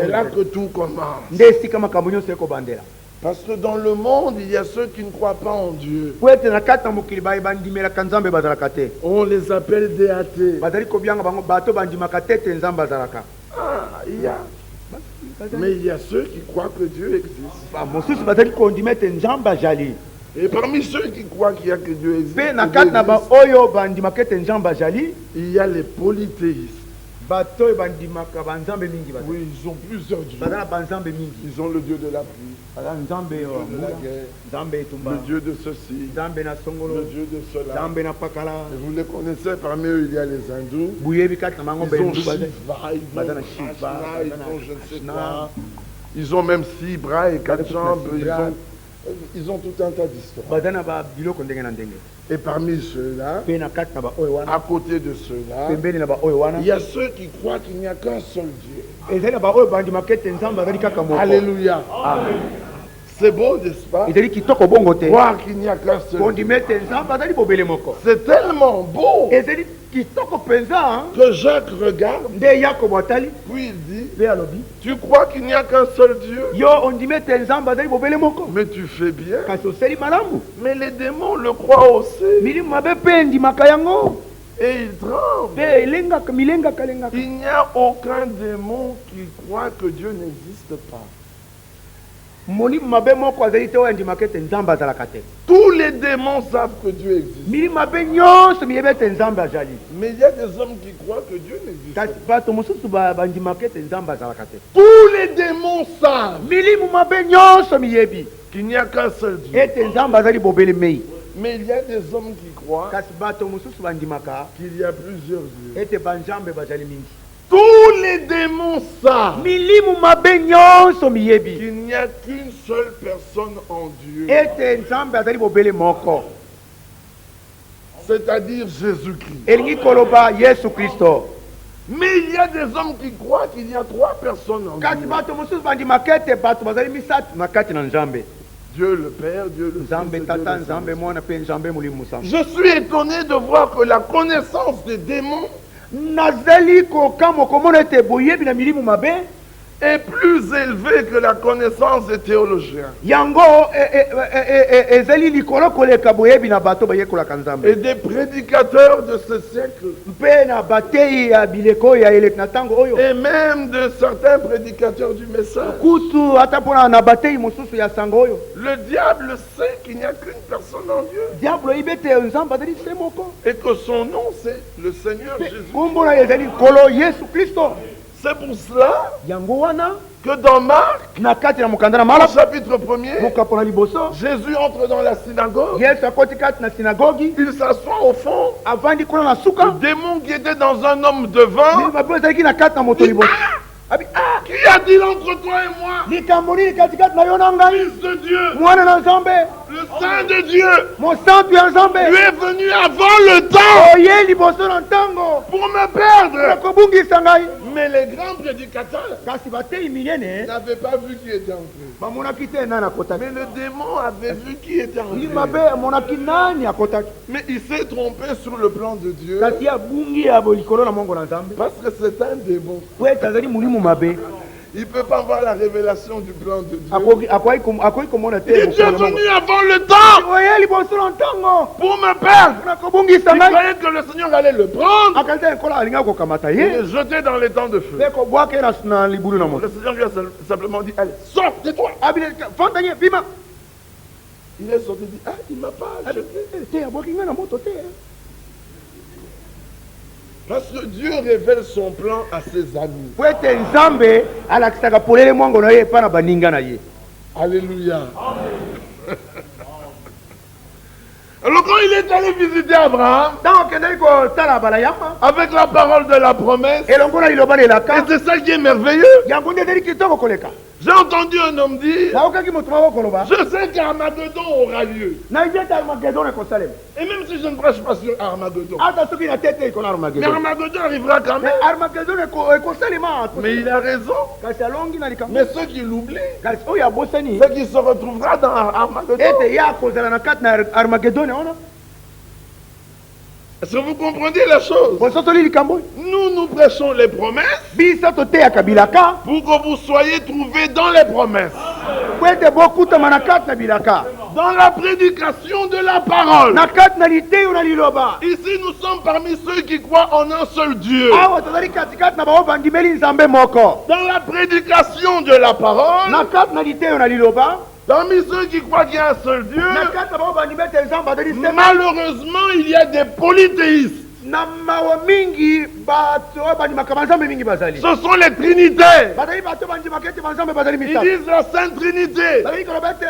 là que tout commence. Parce que dans le monde, il y a ceux qui ne croient pas en Dieu. On les appelle des athées. Mais il y a ceux qui croient que Dieu existe. Et parmi ceux qui croient qu'il y a que Dieu existe, il y a les polythéistes. Oui, ils ont plusieurs dieux. Ils ont le Dieu de la pluie, le Dieu de la guerre, le Dieu de ceci, le Dieu de cela. Et vous les connaissez, parmi eux il y a les hindous. Ils ont Shiva, ils ont Krishna, ils ont je ne sais quoi. Ils ont même 6 bras et 4 jambes. Ils ont tout un tas d'histoires. Et parmi ceux-là, à côté de ceux-là, il y a ceux qui croient qu'il n'y a qu'un seul Dieu. Alléluia. C'est beau, n'est-ce pas? Croire qu'il n'y a qu'un seul Dieu. C'est tellement beau que Jacques regarde, puis il dit, tu crois qu'il n'y a qu'un seul Dieu? Mais tu fais bien. Mais les démons le croient aussi. Et ils tremblent. Il n'y a aucun démon qui croit que Dieu n'existe pas. Tous les démons savent que Dieu existe. Mais il y a des hommes qui croient que Dieu n'existe pas. Tous les démons savent qu'il n'y a qu'un seul Dieu. Mais il y a des hommes qui croient qu'il y a plusieurs dieux. Tous les démons savent qu'il n'y a qu'une seule personne en Dieu. C'est-à-dire Jésus-Christ. Mais il y a des hommes qui croient qu'il y a 3 personnes en Dieu. Dieu le Père, Dieu le Fils, Nzambe et Dieu tata, le Nzambe Saint-Esprit. mwana pe Nzambe mulimu musantu. Je suis étonné de voir que la connaissance des démons Nazali kokamo komona ete boyebi na milimu mabe est plus élevée que la connaissance des théologiens yango ezali likolo koleka boyebi na bato bayekolaka Nzambe et des prédicateurs de ce siècle mpe na batei ya bileko ya eleki na ntango oyo et même de certains prédicateurs du message. kutu ata mpona na batei mosusu ya sango oyo. Le diable sait qu'il n'y a qu'une personne en Dieu Diablo oyebi ete Nzambe azali se moko et que son nom c'est le Seigneur Jésus. kombo na ye ezali nkolo Yesu Kristo. C'est pour cela yango wana que dans Marc, na kati na mokanda na au malamu chapitre 1er, mokapo na liboso Jésus entre dans la synagogue, Yesu akoti kati na sinagogi il s'assoit au fond. avandi kuna na Le suka démon qui était dans un homme devant, mabe ezalaki na kati na moto liboso abi qui a-t-il entre toi et moi? likambo nini katikati na yo na ngai Fils de Dieu, mwana na Nzambe le Saint de Dieu, mosantu ya Nzambe tu es venu avant le temps oye liboso na ntango pour me perdre. kobungisa ngai. Mais les grands prédicateurs kasi batei minene n'avaient pas vu qui était entré. bamonaki te nani akotaki Mais le démon avait vu qui était entré. mabe amonaki nani akotaki Mais il s'est trompé sur le plan de Dieu kasi abungi ya likolo na mongo na Nzambe parce que c'est un démon. po ete azali mulimu mabe Il ne peut pas voir la révélation du plan de Dieu. akoki komona te Il est venu avant le temps oye liboso na ntango pour me perdre. na kobungisa Il ngai croyait que le Seigneur allait le prendre akanisi ekolo alingaki kokamata et ye le jeter dans les temps de feu. mpe kobwaka ye na libulu na moto Le Seigneur lui a simplement dit, allez, sors, tais-toi. abile fantanye bima Il est sorti et dit, ah, il ne m'a pas jeté. te abwaki ngai na moto te Parce que Dieu révèle son plan à ses amis. po ete Nzambe alakisaka polele mwango na ye epai na baninga na ye. Alléluia. Alors quand il est allé visiter Abraham, ntango okendaki kotala bala yamba avec la parole de la promesse, elongo na liloba et lelaka c'est ça qui est merveilleux, yango nde ezali kitoko koleka j'ai entendu un homme dire, naokaki moto moko koloba je sais qu'Armageddon aura lieu. nayebi ete armagedon ekosalema Et même si je ne prêche pas sur Armageddon, ata soki na te te ekona mais armagedon Armageddon arrivera quand mais même. armagedon ekosalema Mais il a raison. kasi alongi na likambo Mais ceux qui l'oublient, kasi oyo abosani c'est qu'il se retrouvera dans Armageddon. ete ye akozala na kati na armagedon wana Est-ce que vous comprenez la chose? bosotoli likambo Nous prêchons les promesses biso toteyaka bilaka pour que vous soyez trouvés dans les promesses. po ete bokutama na kati na bilaka Dans la prédication de la parole. na kati na liteyo na liloba Ici, nous sommes parmi ceux qui croient en un seul Dieu. awa tozali katikati na bao bandimeli Nzambe moko Dans la prédication de la parole, na kati na liteyo na liloba parmi ceux qui croient qu'il y a un seul Dieu, na kati na bao bandimi ete Nzambe azali se malheureusement, il y a des polythéistes. na mawa mingi bato oyo bandimaka banzambe mingi bazali Ce sont les Trinitaires. bazali bato bandimaka ete banzambe bazali Ils misato disent la Sainte Trinité. bazali koloba ete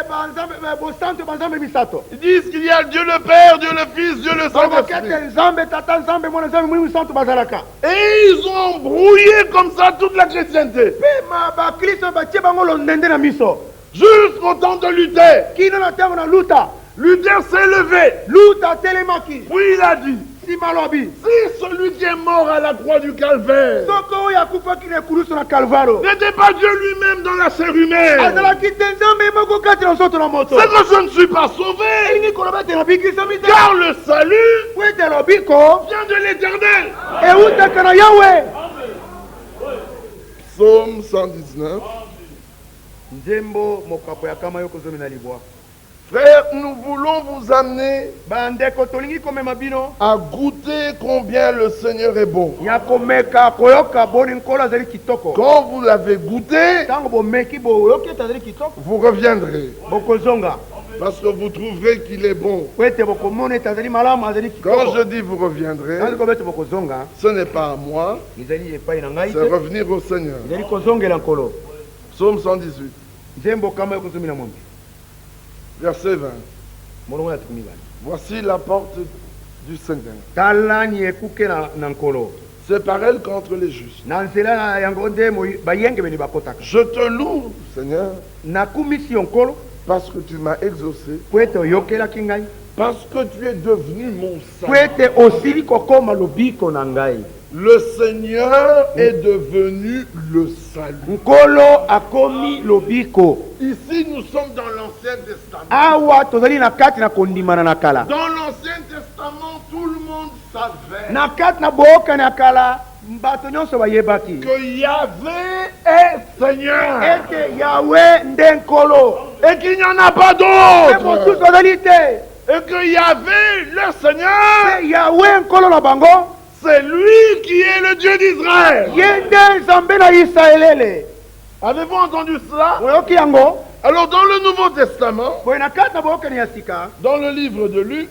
bosantu banzambe misato Ils disent qu'il y a Dieu le Père, Dieu le Fils, Dieu le balobaki Saint-Esprit. ete Nzambe tata Nzambe mwana Nzambe mwini misantu bazalaka Et ils ont brouillé comme ça toute la chrétienté. mpe bakristo batie bango londende na miso Jusqu'au temps de Luther. kino na ntango na luta Luther s'est levé. luta atelemaki Puis il a dit, nsima alobi si celui qui est mort à la croix du calvaire soki oyo akufaki na ekulusu na kalvaro n'était pas Dieu lui-même dans la chair humaine, azalaki te Nzambe moko kati na nzoto na moto c'est que je ne suis pas sauvé. elingi koloba ete nabikisami te Car le salut po ete lobiko vient de l'éternel. eutaka na yawe Psaume 119. nzembo mokapo ya kama yo kozomi na libwa Frères, nous voulons vous amener bandeko tolingi komema bino à goûter combien le Seigneur est bon. ya komeka koyoka boni nkolo azali kitoko Quand vous l'avez goûté, ntango bomeki boyoki ete azali kitoko vous reviendrez. bokozonga Parce que vous trouverez qu'il est bon. po ete bokomona ete azali malamu azali Quand kitoko je dis vous reviendrez, tanzi koba ete bokozonga ce n'est pas à moi, ezali epai na ngai c'est te revenir au Seigneur. ezali kozongela nkolo Psaume 118, nzembo kama yo kozomi na mwambi verset 20. molongo ya tukumi bana Voici la porte du Seigneur. talani ekuke na nkolo C'est par elle qu'entrent les justes. na nzela na yango nde bayengebeni bakotaka Je te loue, Seigneur, nakumisi yo nkolo parce que tu m'as exaucé, po ete oyokelaki ngai parce que tu es devenu mon po saint. ete osili kokoma lobiko na ngai Le Seigneur est devenu le salut. Nkolo akomi lobiko. Ici, nous sommes dans l'Ancien Testament. Awa tozali na kati na kondimana na kala. Dans l'Ancien Testament, tout le monde savait Na kati na boka na kala, bato nyonso bayebaki. que Yahvé est Seigneur. Ete Yahweh nde nkolo. Et qu'il n'y en a pas Te mosusu d'autre. tozali te. Et que Yahvé, le Seigneur, Te Yahweh nkolo na bango. c'est lui qui est le Dieu d'Israël. Ye nde nzambe na Israelele. Avez-vous entendu cela? Oyoki yango. Alors, dans le Nouveau Testament, Boye na kati na boka ya sika. dans le livre de Luc,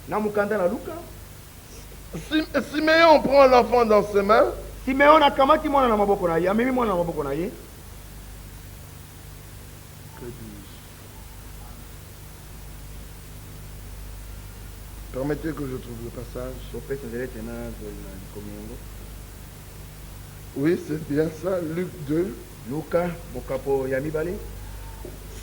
Na mukanda na Luka. Siméon prend l'enfant dans ses mains. Simeon akamati mwana na maboko na ye. Amemi mwana na maboko na ye. Permettez que je trouve le passage. Oui, c'est bien ça, Luc 2. Luka mokapo ya mibale.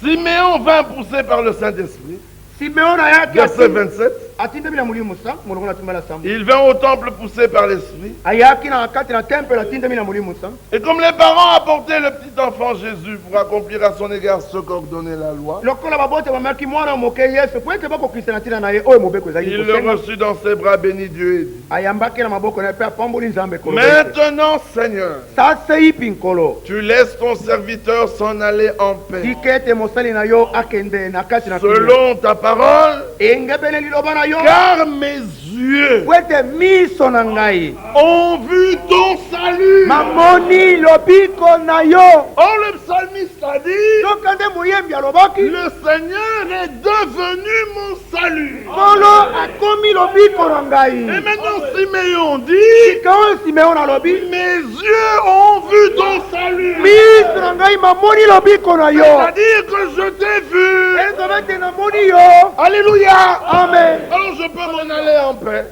Siméon vint poussé par le Saint-Esprit. Simeon ayaki Verset 27. atindemi na mulimo sa molongo na tumba la sambo. Il vint au temple poussé par l'Esprit. Ayaki na kati na temple atindemi na mulimo sa. Et comme les parents apportaient le petit enfant Jésus pour accomplir à son égard ce qu'ordonnait la loi, Lokola babote bamaki mwana moke Yesu po ete bako Kristo na tina na ye oyo mobeko ezali il le reçut dans ses bras, bénit Dieu et dit: ayambaki na maboko na pe apamboli nzambe kolo. Maintenant, Seigneur, Sasa ipi nkolo. tu laisses ton serviteur s'en aller en paix. Tikete mosali na yo akende na kati na kimia. Selon ta parole, Engebele liloba na yo. car mes yeux Po ete miso na ngai ont vu ton salut. mamoni lobiko na yo. Or, le psalmiste a dit: Soka nde moyembi alobaki le Seigneur est devenu mon salut. nkolo akomi lobiko na ngai. Et maintenant, Siméon dit: Sika oyo Simeon alobi mes yeux ont vu ton salut. miso na ngai mamoni lobiko na yo. C'est-à-dire que je t'ai vu. Ezoba ete namoni yo. Alléluia. Amen. Alors je peux m'en aller en paix.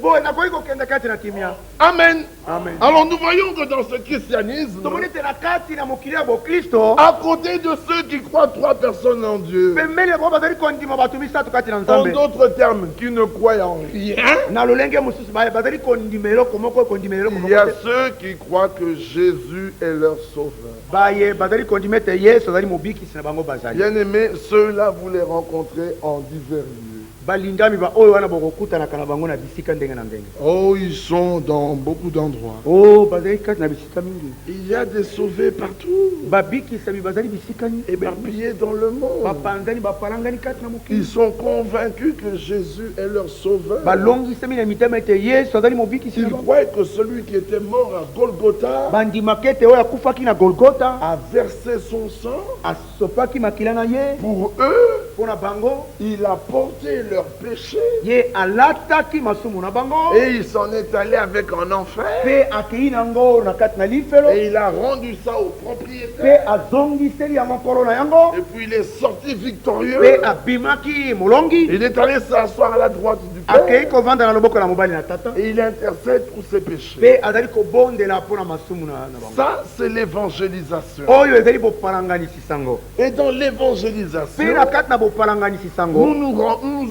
Boye nakoki kokende kati na kimia. Amen. Amen. Alors nous voyons que dans ce christianisme, tomoni ete na kati na mokili ya bokristo à côté de ceux qui croient 3 personnes en Dieu, pembeni ya bango bazali kondima bato misato kati na en nzambe. d'autres termes, qui ne croient en rien, Na lolenge mosusu bazali kondima eloko moko kondima eloko il y a moko te. ceux qui croient que Jésus est leur sauveur. Baye bazali kondima ete Yesu azali mobikisi na bango bazali. Bien-aimés, ceux-là vous les rencontrez en divers lieux. Balingami ba oyo wana bokokutanaka na bango na bisika ndenge na ndenge. Oh, ils sont dans beaucoup d'endroits. Oh bazali kati na bisika mingi. Il y a des sauvés partout, Babikisami bazali bisika éparpillés dans le monde. bapanzani bapalangani kati na Ils mokili. sont convaincus que Jésus est leur sauveur. Balongisami na mitema ete Yesu azali mobikisi na Ils bango. croient que celui qui était mort à Golgotha Bandimaka ete oyo akufaki na Golgota a versé son sang. asopaki makila na ye Pour eux, mpo na bango. il a porté leurs péchés Ye alataki masumu na bango et il s'en est allé avec en enfer mpe akei nango na kati na lifelo et il a rendu ça au mpe propriétaire. azongiseli yango nkolo na yango Et puis il est sorti victorieux. mpe abimaki molongi Il est allé s'asseoir à la droite du akei Père kovanda na loboko na mobali na tata et il intercède pour ses péchés. mpe azali kobondela mpo na masumu na bango. Ça, c'est l'évangélisation. Oyo ezali bopalanganisi sango Et dans mpe l'évangélisation, na kati na bopalanganisi nous sango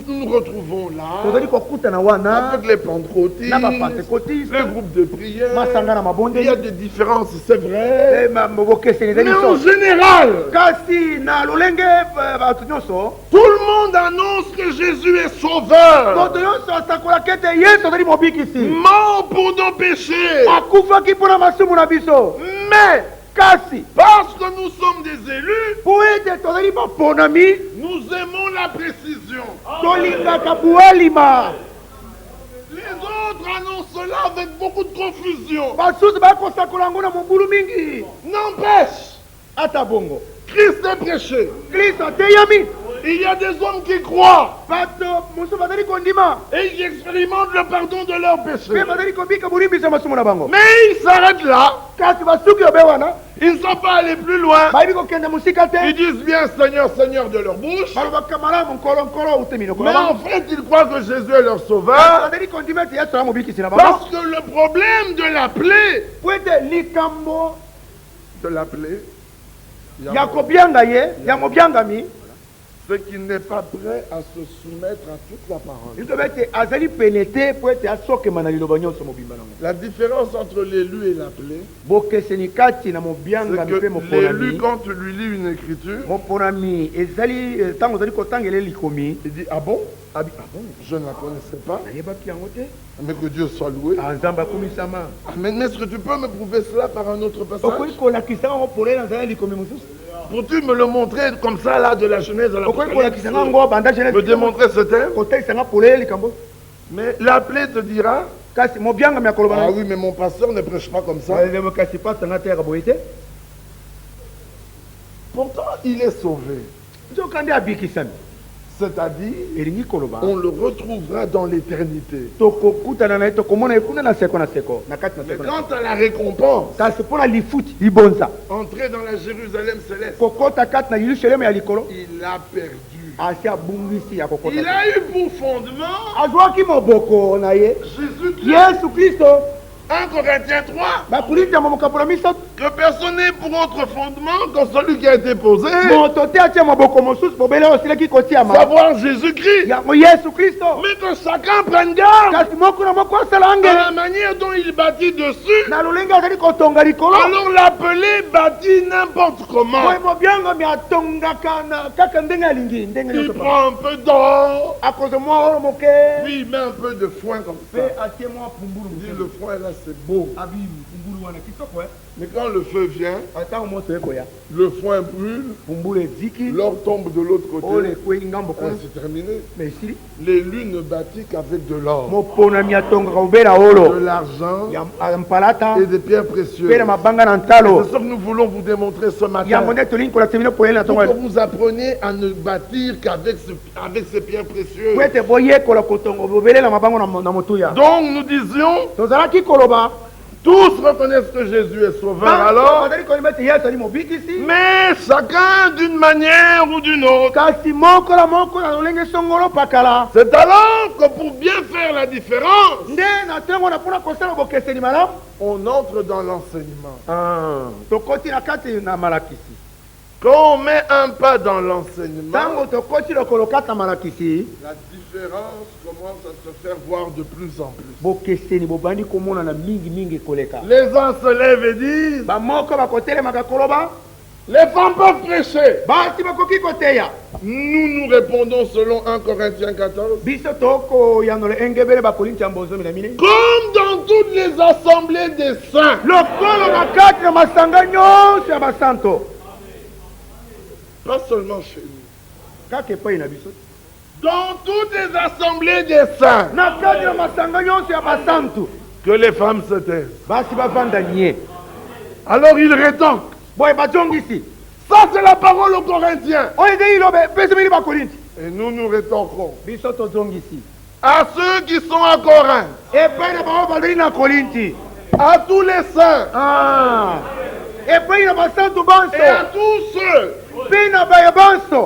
nous retrouvons là tozali kokutana wana avec les pentecôtistes, na bapentekotiste les groupes de prière. masanga na Il y a mabondeli des différences, c'est vrai. bokeseni ezali Mais en so général, kasi na lolenge bato nyonso tout le monde annonce que Jésus est sauveur, moto nyonso asakolaka ete Yesu azali mobikisi mort pour nos péchés. akufaki mpo na masumu na biso. Mais kasi parce que nous sommes des élus, mpo ete tozali baponami nous aimons la précision. tolingaka bualima. Les autres annoncent cela avec beaucoup de confusion. basusu bakosakola yango na mobulu mingi. N'empêche, ata bongo Christ est prêché. kristo ateyami Il y a des hommes qui croient bato mosusu bazali kondima et qui expérimentent le pardon de leurs mpe péchés. bazali kobika bolimbisa masumu na bango. Mais ils s'arrêtent là. kasi basuki obe wana Ils ne sont pas allés plus loin. bayebi kokende mosika Ils te disent bien Seigneur, Seigneur de leur bouche. balobaka malamu nkolo ute minoko na Mais en bango. fait, ils croient que Jésus est leur sauveur. bazali kondima ete yesu ala mobikisi na bango Parce que le problème de l'appeler, po ete likambo de l'appeler, ya kobianga ye ya mobiangami C'est qu'il n'est pas prêt à se soumettre à toute la parole. La différence entre l'élu et l'appelé, c'est que l'élu, quand tu lui lis une écriture, il dit ah bon? Ah bon? Je ne la connaissais pas. Mais que Dieu soit loué. Mais est-ce que tu peux me prouver cela par un autre passage? Peux-tu me le montrer comme ça, là, de la Genèse à l'Apocalypse? Me démontrer ce thème? Mais l'appelé te dira, ah oui, mais mon pasteur ne prêche pas comme ça. Pourtant, il est sauvé. C'est-à-dire, on le retrouvera dans l'éternité. Mais quant à la récompense, entrer dans la Jérusalem céleste, il a perdu. Il a eu pour fondement Jésus-Christ. 1 Corinthiens 3. Que personne n'ait pour autre fondement que celui qui a été posé. Savoir Jésus-Christ. Mais que chacun prenne garde à la manière dont il bâtit dessus. Alors l'appelé bâtit n'importe comment. Il prend un peu d'or. Puis il met un peu de foin comme ça. Il dit le foin là c'est beau. Mais quand le feu vient, le foin brûle, l'or tombe de l'autre côté. C'est terminé. L'élu ne bâtit qu'avec de l'or, de l'argent et des pierres précieuses. C'est ce que nous voulons vous démontrer ce matin. Pour que vous appreniez à ne bâtir qu'avec ces pierres précieuses. Donc nous disions, tous reconnaissent que Jésus est sauveur alors, mais chacun d'une manière ou d'une autre. C'est alors que pour bien faire la différence, on entre dans l'enseignement. Quand on met un pas dans l'enseignement, la différence commence à se faire voir de plus en plus. Les uns se lèvent et disent, les femmes peuvent prêcher. Nous répondons selon 1 Corinthiens 14. Comme dans toutes les assemblées des saints. Pas seulement chez nous. Dans toutes les assemblées des saints. Que les femmes se taisent. Alors il rétorque. Ça c'est la parole aux Corinthiens. Et nous rétorquons. À ceux qui sont à Corinthe. À tous les saints. Et à tous ceux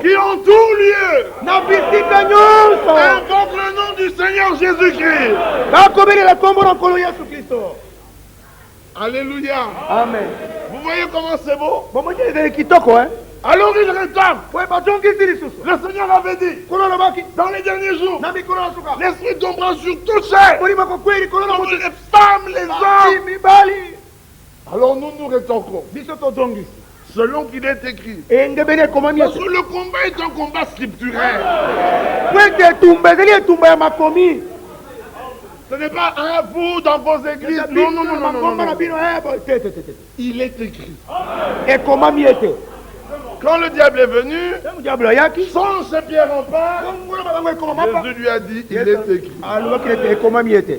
qui ont tout lieu, invoque le nom du Seigneur Jésus-Christ. Alléluia. Amen. Vous voyez comment c'est beau? Alors il rétorque. Le Seigneur avait dit, dans les derniers jours, l'Esprit tombera sur toute chair, sur les femmes, les hommes. Alors nous rétorquons. Selon qu'il est écrit. Parce que le combat est un combat scripturel. Ce n'est pas un vous dans vos églises. Non. Il est écrit. Quand le diable est venu, sans ses pierres en part, Jésus lui a dit, il est écrit.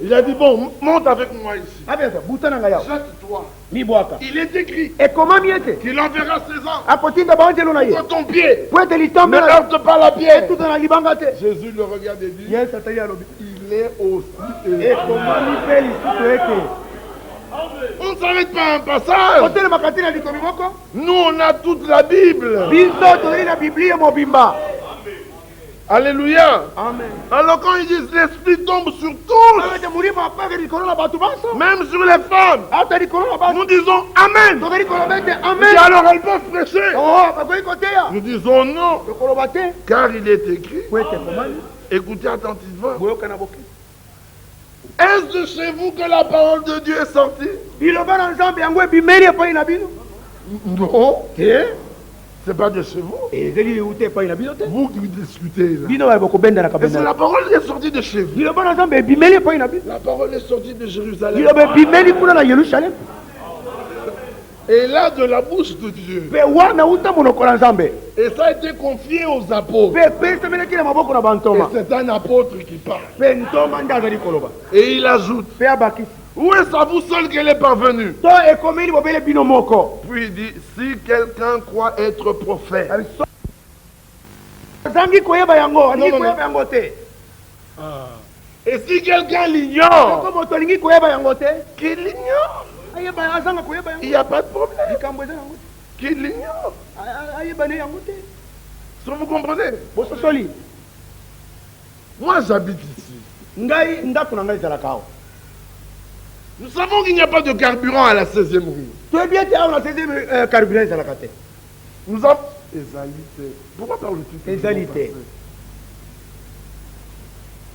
Il a dit, bon, monte avec moi ici. Jette-toi. Il est écrit qu'il enverra ses anges pour ton pied ne heurte pas la pierre. Jésus le regarde et dit, il est aussi écrit. On ne s'arrête pas à un passage. Nous, on a toute la Bible. Alléluia. Amen. Alors quand ils disent l'esprit tombe sur tous, même sur les femmes, nous disons Amen. Et alors elles peuvent prêcher. Nous disons non, car il est écrit, écoutez attentivement, est-ce de chez vous que la parole de Dieu est sortie? Non. C'est pas de chez vous. Vous qui discutez là. Et c'est la parole qui est sortie de chez vous. La parole est sortie de Jérusalem. Et là de la bouche de Dieu. Et ça a été confié aux apôtres. Et c'est un apôtre qui parle. Et il ajoute, où est-ce à vous seul qu'elle est parvenue? Puis il dit, si quelqu'un croit être prophète. Et si quelqu'un l'ignore, qu'il l'ignore. Il n'y a pas de problème. Qu'il l'ignore. Si vous comprenez? Moi j'habite ici. Nous savons qu'il n'y a pas de carburant à la 16e rue. Nous avons... Pourquoi parles-tu?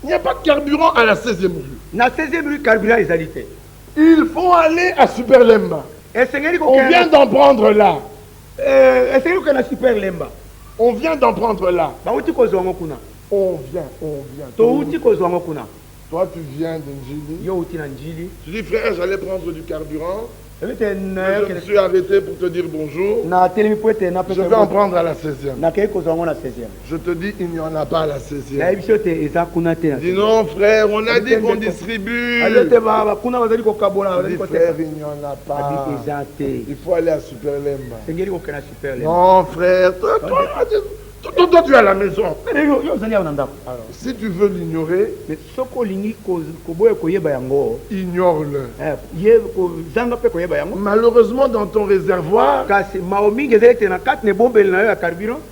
Il n'y a pas de carburant à la 16e rue. Il faut aller à Superlemba. On vient d'en prendre là. On vient d'en prendre là. On vient. Toi, tu viens d'Njili. Tu dis, frère, j'allais prendre du carburant. Je me suis arrêté pour te dire bonjour. Je vais en prendre à la 16e. Je te dis, il n'y en a pas à la 16e. Dis non, frère, on a dit qu'on distribue. Dis, frère, il n'y en a pas. Il faut aller à Superlemba. Non, frère, toi, tu es à la maison. Alors, si tu veux l'ignorer, ignore-le. Malheureusement, dans ton réservoir,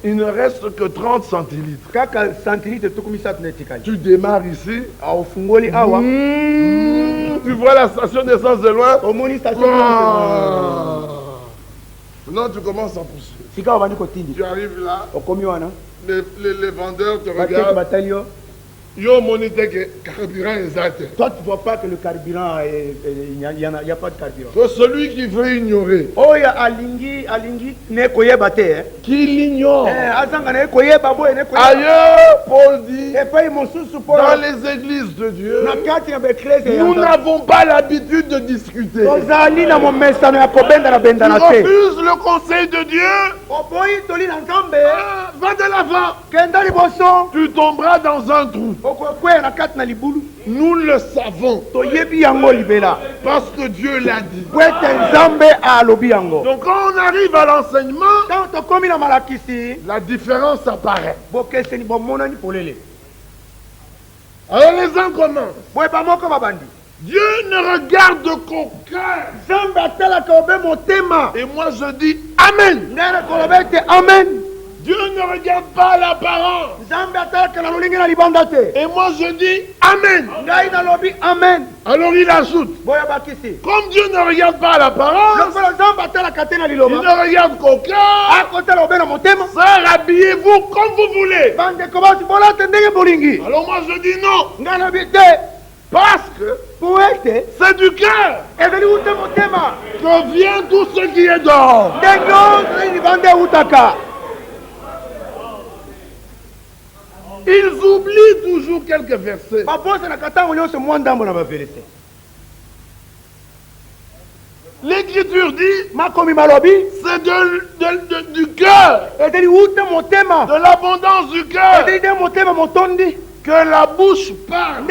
il ne reste que 30 centilitres. Tu démarres ici. Tu vois la station d'essence de loin. Non, tu commences à pousser. Tu arrives là, les vendeurs te regardent. Yo monite que carburant exact. Toi, tu ne vois pas que le carburant, il n'y a pas de carburant. C'est celui qui veut ignorer. Oh, il y a Alingi, qui l'ignore. Ailleurs, Paul dit, dans les églises de Dieu, nous n'avons pas l'habitude de discuter. Tu refuses le conseil de Dieu. Va de l'avant. Tu tomberas dans un trou. Nous le savons. Parce que Dieu l'a dit. Donc quand on arrive à l'enseignement, la différence apparaît. Alors les uns commencent. Dieu ne regarde qu'au cœur. Et moi je dis Amen. Amen. Dieu ne regarde pas l'apparence. Et moi je dis Amen. Amen. Alors il ajoute, comme Dieu ne regarde pas l'apparence, il ne regarde qu'au cœur. Sœur, habillez-vous comme vous voulez. Alors moi je dis non. Parce que c'est du cœur que vient tout ce qui est dehors. Ils oublient toujours quelques versets. L'Écriture dit, c'est du cœur, de l'abondance du cœur, que la bouche parle.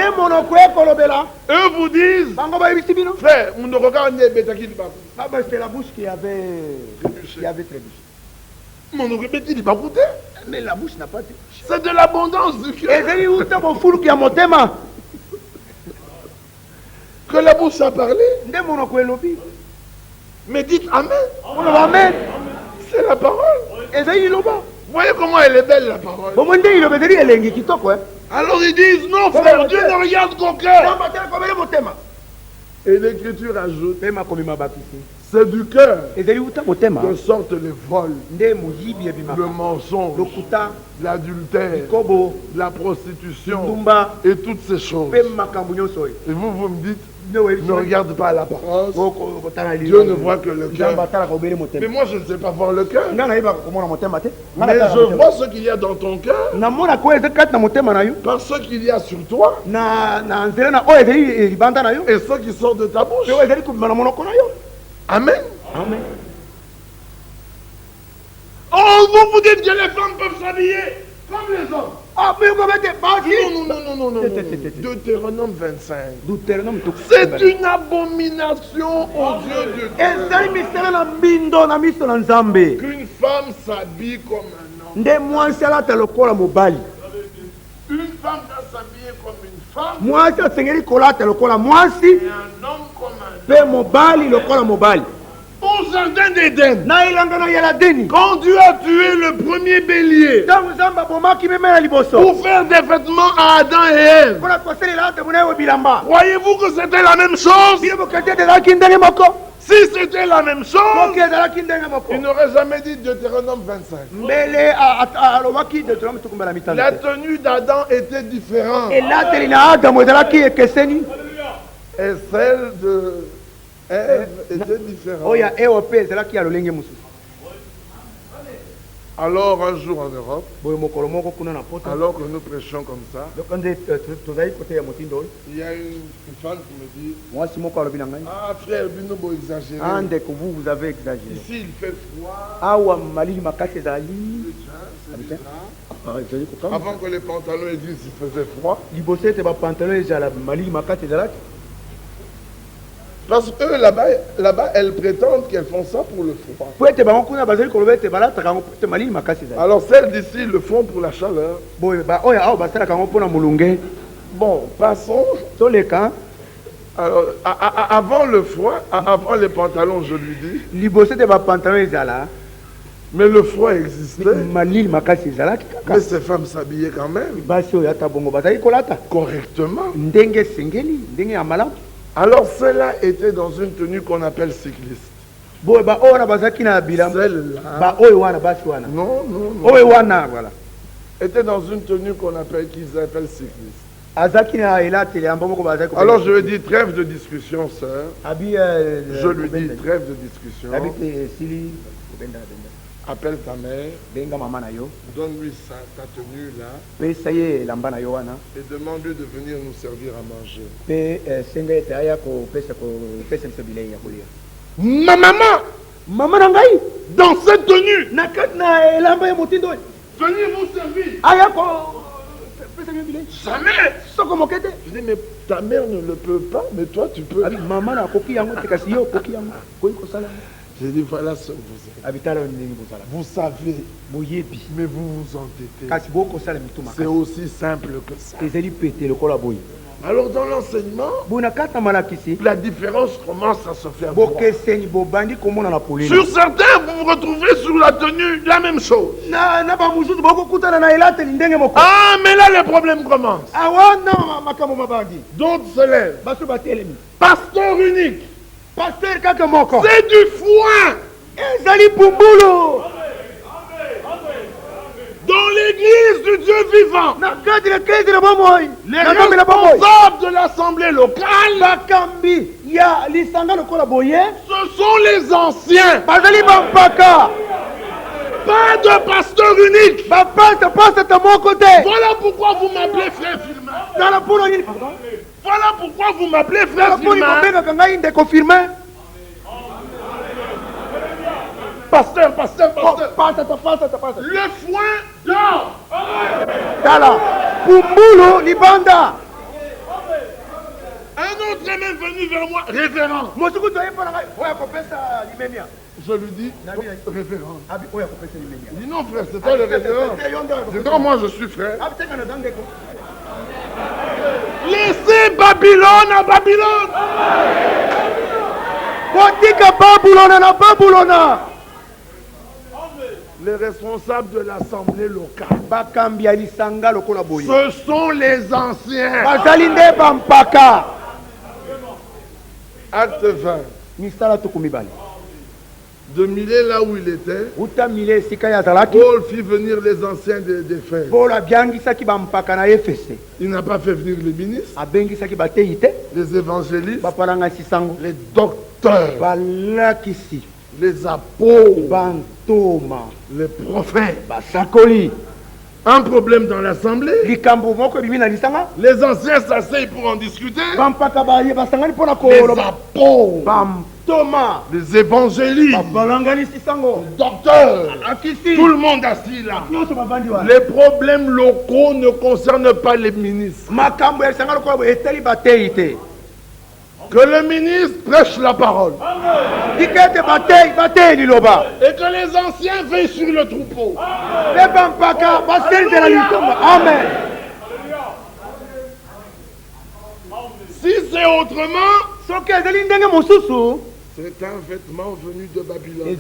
Eux vous disent, frère, c'est la bouche qui avait trébuché. Mais la bouche n'a pas trébuché. C'est de l'abondance du cœur que la bouche a parlé. Mais dites Amen. Amen. C'est la parole. voyez comment elle est belle la parole. Alors ils disent non frère, Dieu ne regarde qu'au cœur. Et l'Écriture ajoute, c'est du cœur que sortent les vols, le mensonge, l'adultère, la prostitution et toutes ces choses. Et vous me dites, ne regarde pas l'apparence, Dieu ne voit que le cœur. Mais moi je ne sais pas voir le cœur. Mais je vois ce qu'il y a dans ton cœur, par ce qu'il y a sur toi, et ce qui sort de ta bouche. Amen. Amen. Oh, vous dites que les femmes peuvent s'habiller comme les hommes. Non. Deutéronome 25. C'est une abomination au Dieu de Dieu. Qu'une femme s'habille comme un homme. Une femme doit s'habiller comme une femme. Et un homme comme un homme. Au jardin d'Éden, quand Dieu a tué le premier bélier pour faire des vêtements à Adam et Ève, croyez-vous que c'était la même chose? Si c'était la même chose, il n'aurait jamais dit Deutéronome 25. La tenue d'Adam était différente. Et celle de Ève était différente. Alors un jour en Europe, alors que nous prêchons comme ça, il y a une femme qui me dit, ah frère, vous exagérez. Vous avez exagéré. Ici il fait froid. Avant que les pantalons existent, il faisait froid. Parce que là-bas, elles prétendent qu'elles font ça pour le froid. Alors celles d'ici le font pour la chaleur. Bon, passons. Alors, avant le froid, avant les pantalons, je lui dis. Mais le froid existait. Mais ces femmes s'habillaient quand même. Correctement. Alors celle-là était dans une tenue qu'on appelle cycliste. Celle-là. Non. Était dans une tenue qu'ils appellent cycliste. Alors je lui dis trêve de discussion, sœur. Je lui dis trêve de discussion. Appelle ta mère. Donne-lui ta tenue là. Et demande-lui de venir nous servir à manger. Ma maman, dans cette tenue, venir vous servir. Jamais. Je dis, mais ta mère ne le peut pas, mais toi tu peux. J'ai dit, voilà ce que vous êtes. Vous savez, mais vous vous entêtez. C'est aussi simple que ça. Alors dans l'enseignement, la différence commence à se faire voir. Sur certains, vous vous retrouvez sur la tenue, la même chose. Ah, mais là, le problème commence. D'autres se lèvent. Pasteur unique. C'est du foin. Dans l'église du Dieu vivant, les responsables de l'assemblée locale, ce sont les anciens. Pas de pasteur unique. Voilà pourquoi vous m'appelez frère Firmin. Voilà pourquoi vous m'appelez frère Firmin. Pasteur. Le foin dort. Un autre est même venu vers moi, révérend. Je lui dis, révérend. Il dit non frère, c'est toi le révérend. C'est toi, moi je suis frère. Laissez Babylone à Babylone. Les responsables de l'assemblée locale. Ce sont les anciens. Acte 20. De Milet, là où il était, Paul fit venir les anciens des frères. Il n'a pas fait venir les ministres, les évangélistes, les docteurs, les apôtres, les prophètes. Un problème dans l'assemblée. Les anciens s'asseyent pour en discuter. Les apôtres, les évangélistes, les docteurs, tout le monde assis là. Les problèmes locaux ne concernent pas les ministres. Que le ministre prêche la parole. Et que les anciens veillent sur le troupeau. Amen. Si c'est autrement, c'est un vêtement venu de Babylone.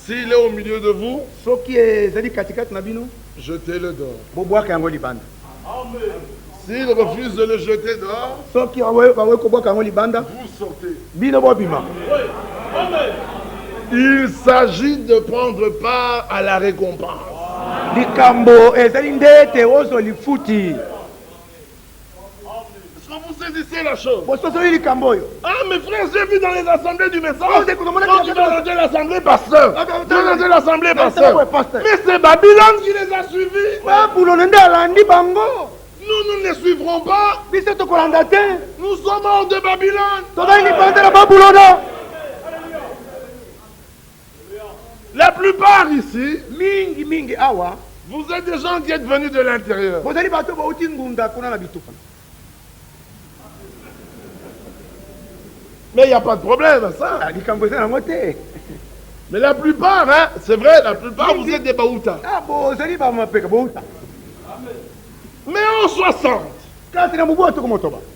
S'il est au milieu de vous, jetez-le dehors. S'il refuse de le jeter dehors, vous sortez. Il s'agit de prendre part à la récompense. Est-ce que vous saisissez la chose? Ah, mes frères, j'ai vu dans les assemblées du message. Quand tu vas rentrer l'assemblée, pasteur. Tu vas rentrer l'assemblée, pasteur. Mais c'est Babylone qui les a suivis. Nous ne les suivrons pas. Nous sommes hors de Babylone. La plupart ici, vous êtes des gens qui êtes venus de l'intérieur. Mais il n'y a pas de problème à ça. Mais la plupart, hein, c'est vrai, la plupart, vous êtes des Baoutas. Mais en 60,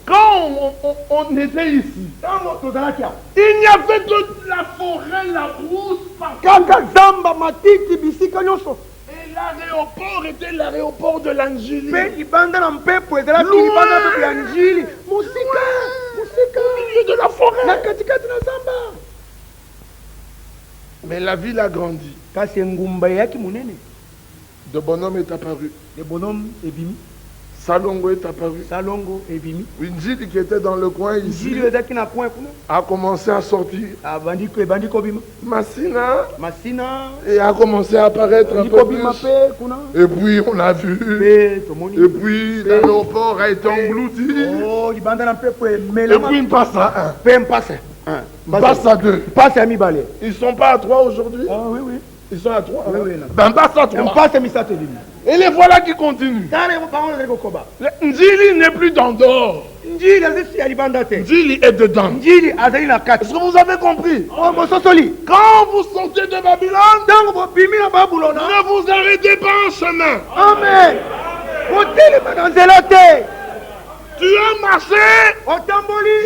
quand on était ici, il n'y avait que la forêt, la brousse, et l'aéroport était l'aéroport de l'Angélie. Au milieu de la forêt. Mais la ville a grandi. De bonhomme est apparu. Salongo est apparu. Une gîte qui était dans le coin ici a commencé à sortir. Massina et a commencé à apparaître un peu plus. Et puis on a vu. Et puis l'aéroport a été englouti. Et puis une passe à 1. Passe à 2. Ils ne sont pas à 3 aujourd'hui. Ils sont à 3. Ben passe à 3. Et les voilà qui continuent. Ndjili n'est plus dans dehors. Ndjili est dedans. Est-ce que vous avez compris? Quand vous sortez de Babylone, ne vous arrêtez pas en chemin. Amen. Tu as marché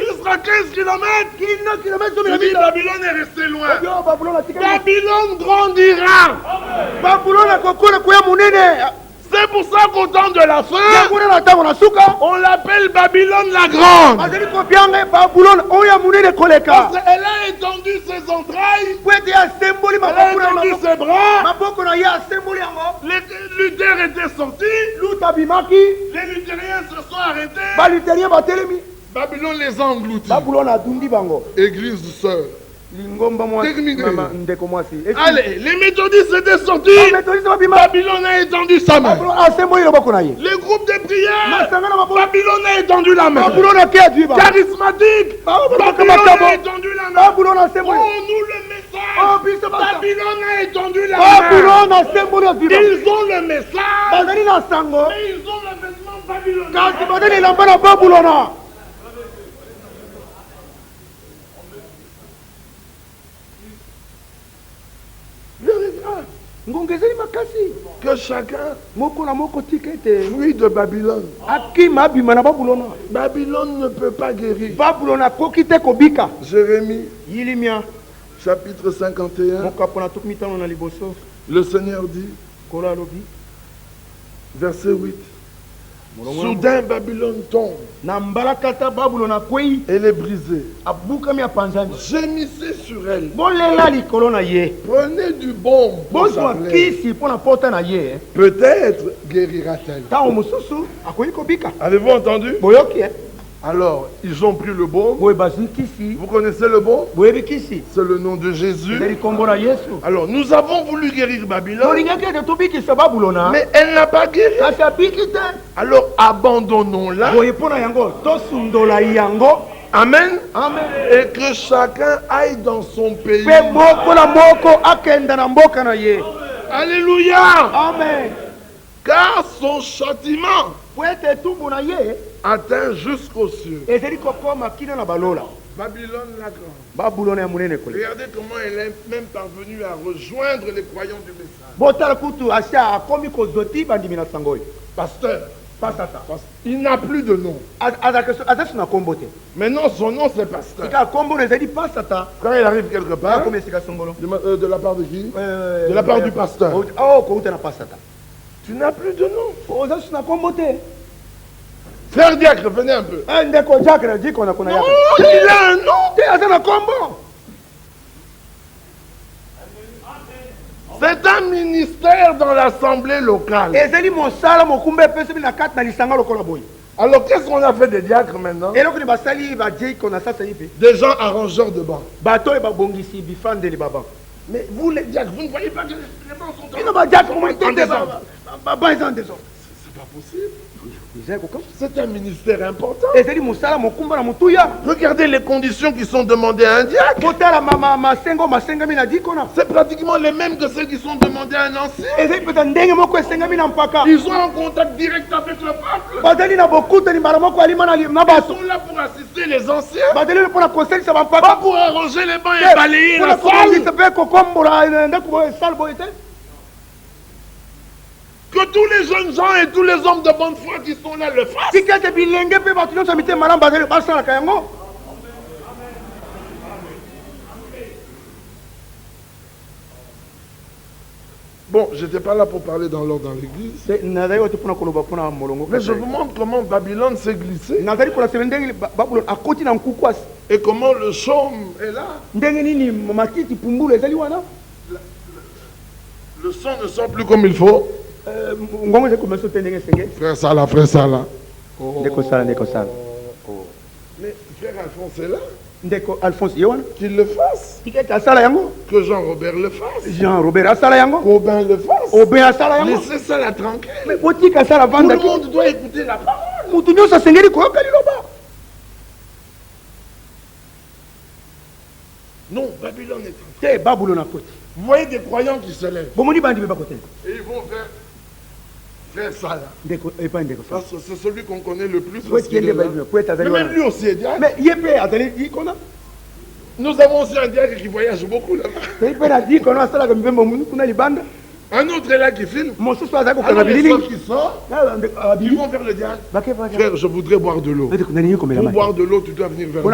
jusqu'à 15 km. Babylone est resté loin. Babylone grandira. C'est pour ça qu'au temps de la fin, on l'appelle Babylone la Grande. Parce qu'elle a étendu ses entrailles, elle a étendu ses bras. Les lutteurs étaient sortis. Les luthériens se sont arrêtés. Babylone les a engloutis. Église sœur. Terminé. Allez, les méthodistes étaient sortis. Babylone a étendu sa main. Les groupes de prière, Babylone a étendu la main. Charismatique, Babylone a étendu la main. Oh, nous le message, Babylone a étendu la main. Ils ont le message, mais ils ont le vêtement babylonien. Que chacun fruit de Babylone. Babylone ne peut pas guérir. Jérémie chapitre 51, le Seigneur dit, verset 8, soudain Babylone tombe, elle est brisée, gémissez sur elle, prenez du bon pour sa plaie. Peut-être guérira-t-elle. Avez-vous entendu? Alors, ils ont pris le baume. Vous connaissez le baume? C'est le nom de Jésus. Alors, nous avons voulu guérir Babylone, mais elle n'a pas guéri. Alors, abandonnons-la. Amen. Et que chacun aille dans son pays. Alléluia. Amen. Car son châtiment atteint jusqu'aux cieux. Babylone la grande. Regardez comment elle est même parvenue à rejoindre les croyants du message. Pasteur, il n'a plus de nom. Maintenant, son nom c'est pasteur. Quand il arrive quelque part, de la part de qui? De la part du pasteur. Tu n'as plus de nom. Frère diacre, venez un peu. Non, il a un nom. C'est un ministère dans l'assemblée locale. Alors qu'est-ce qu'on a fait des diacres maintenant? Des gens arrangeurs de bancs. Mais vous les diacres, vous ne voyez pas que les bancs sont en désordre. C'est pas possible. C'est un ministère important. Regardez les conditions qui sont demandées à un diacre. C'est pratiquement les mêmes que celles qui sont demandées à un ancien. Ils sont en contact direct avec le peuple. Ils sont là pour assister les anciens. Pas pour arranger les bancs et balayer la salle. Que tous les jeunes gens et tous les hommes de bonne foi qui sont là le fassent. Bon, je n'étais pas là pour parler dans l'ordre dans l'église. Mais je vous montre comment Babylone s'est glissée. Et comment le chaume est là. Le sang ne sort plus comme il faut. Frère Salah, frère Salah. Mais frère Alphonse est là. Qu'il le fasse. Que Jean-Robert le fasse. Qu'Aubin le fasse. Laissez ça là tranquille. Tout le monde doit écouter la parole. Non, Babylone est tranquille. Vous voyez des croyants qui se lèvent. Et ils vont faire ça là. Parce que c'est celui qu'on connaît le plus. Parce qu'il est là. Mais même lui aussi est diacre. Nous avons aussi un diacre qui voyage beaucoup là-bas. Un autre est là qui filme. Alors les autres qui sortent, ils vont vers le diacre. Frère, je voudrais boire de l'eau. Pour boire de l'eau, tu dois venir vers moi.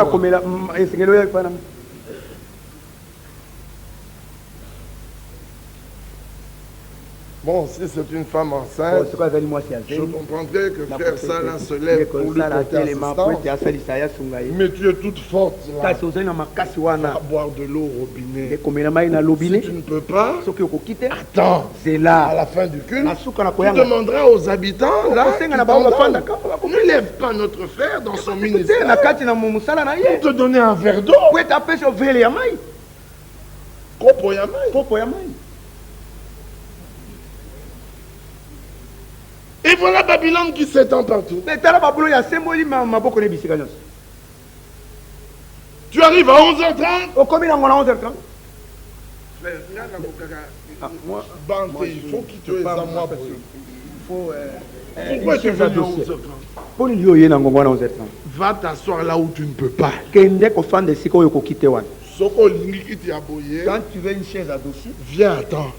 Bon, si c'est une femme enceinte, je comprendrais que frère Salah se lève pour lui porter assistance. Mais tu es toute forte là. À boire de l'eau au robinet. Si tu ne peux pas, attends. À la fin du culte, tu demanderas aux habitants là, ne lève pas notre frère dans son ministère pour te donner un verre d'eau. Kopo ya mai. Et voilà Babylone qui s'étend partout. Tu arrives à 11h30. Il faut qu'il te à moi. Pourquoi tu veux à 11h30? Va t'asseoir là où tu ne peux pas. Quand tu veux une chaise à dossier, viens attends.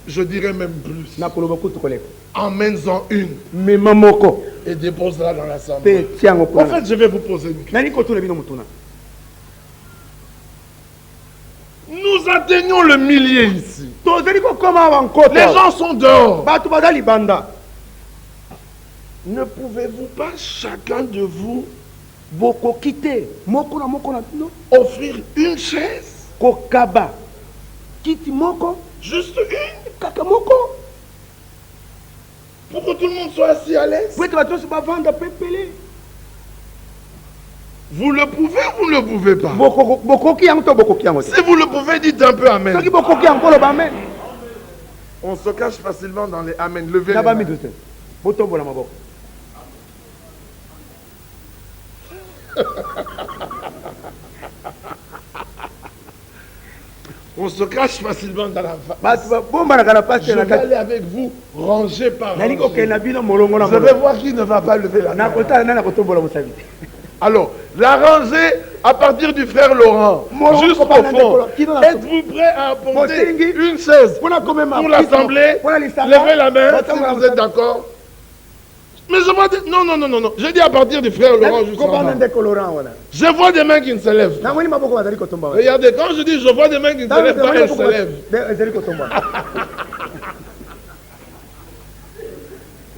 Je dirais même plus. Emmène-en une. Et dépose-la dans l'assemblée. En fait, je vais vous poser une question. atteignons le millier ici. Les gens sont dehors. Ne pouvez-vous pas, chacun de vous, offrir une chaise? Juste une? Pour que tout le monde soit assis à l'aise? Vous le pouvez ou vous ne le pouvez pas? Si vous le pouvez, dites un peu amen. On se cache facilement dans les amen. Levez les mains. On se cache facilement dans la face. Je vais aller avec vous, rangé par rangé. Je vais voir qui ne va pas lever la main. Alors, la rangée à partir du frère Laurent, juste au fond. Êtes-vous prêt à apporter une chaise pour l'assemblée? Levez la main si vous êtes d'accord. Mais je vois des... Non. Je dis à partir du frère Laurent juste en bas. Je vois des mains qui ne se lèvent. Regardez, quand je dis je vois des mains qui ne se lèvent pas, elles se lèvent.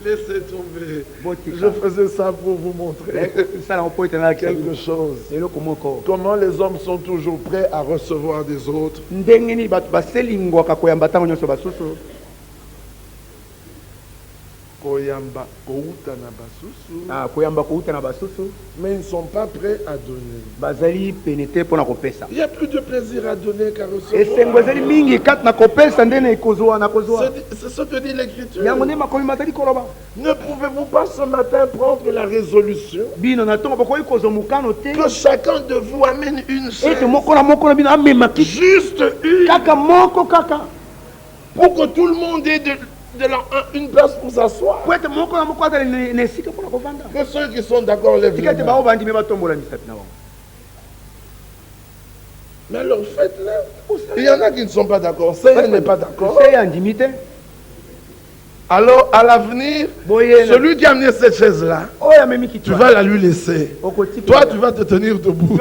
Laissez tomber. Je faisais ça pour vous montrer quelque chose. Comment les hommes sont toujours prêts à recevoir des autres. Mais ils ne sont pas prêts à donner. Il n'y a plus de plaisir à donner qu'à recevoir. C'est ce que dit l'Écriture. Ne pouvez-vous pas ce matin prendre la résolution que chacun de vous amène une chaise, juste une, pour que tout le monde ait une place pour s'asseoir. Que ceux qui sont d'accord lèvent les mains. Mais alors faites-le. Il y en a qui ne sont pas d'accord. Seigneur n'est pas d'accord. Alors à l'avenir, celui qui a amené cette chaise-là, tu vas la lui laisser. Toi, tu vas te tenir debout.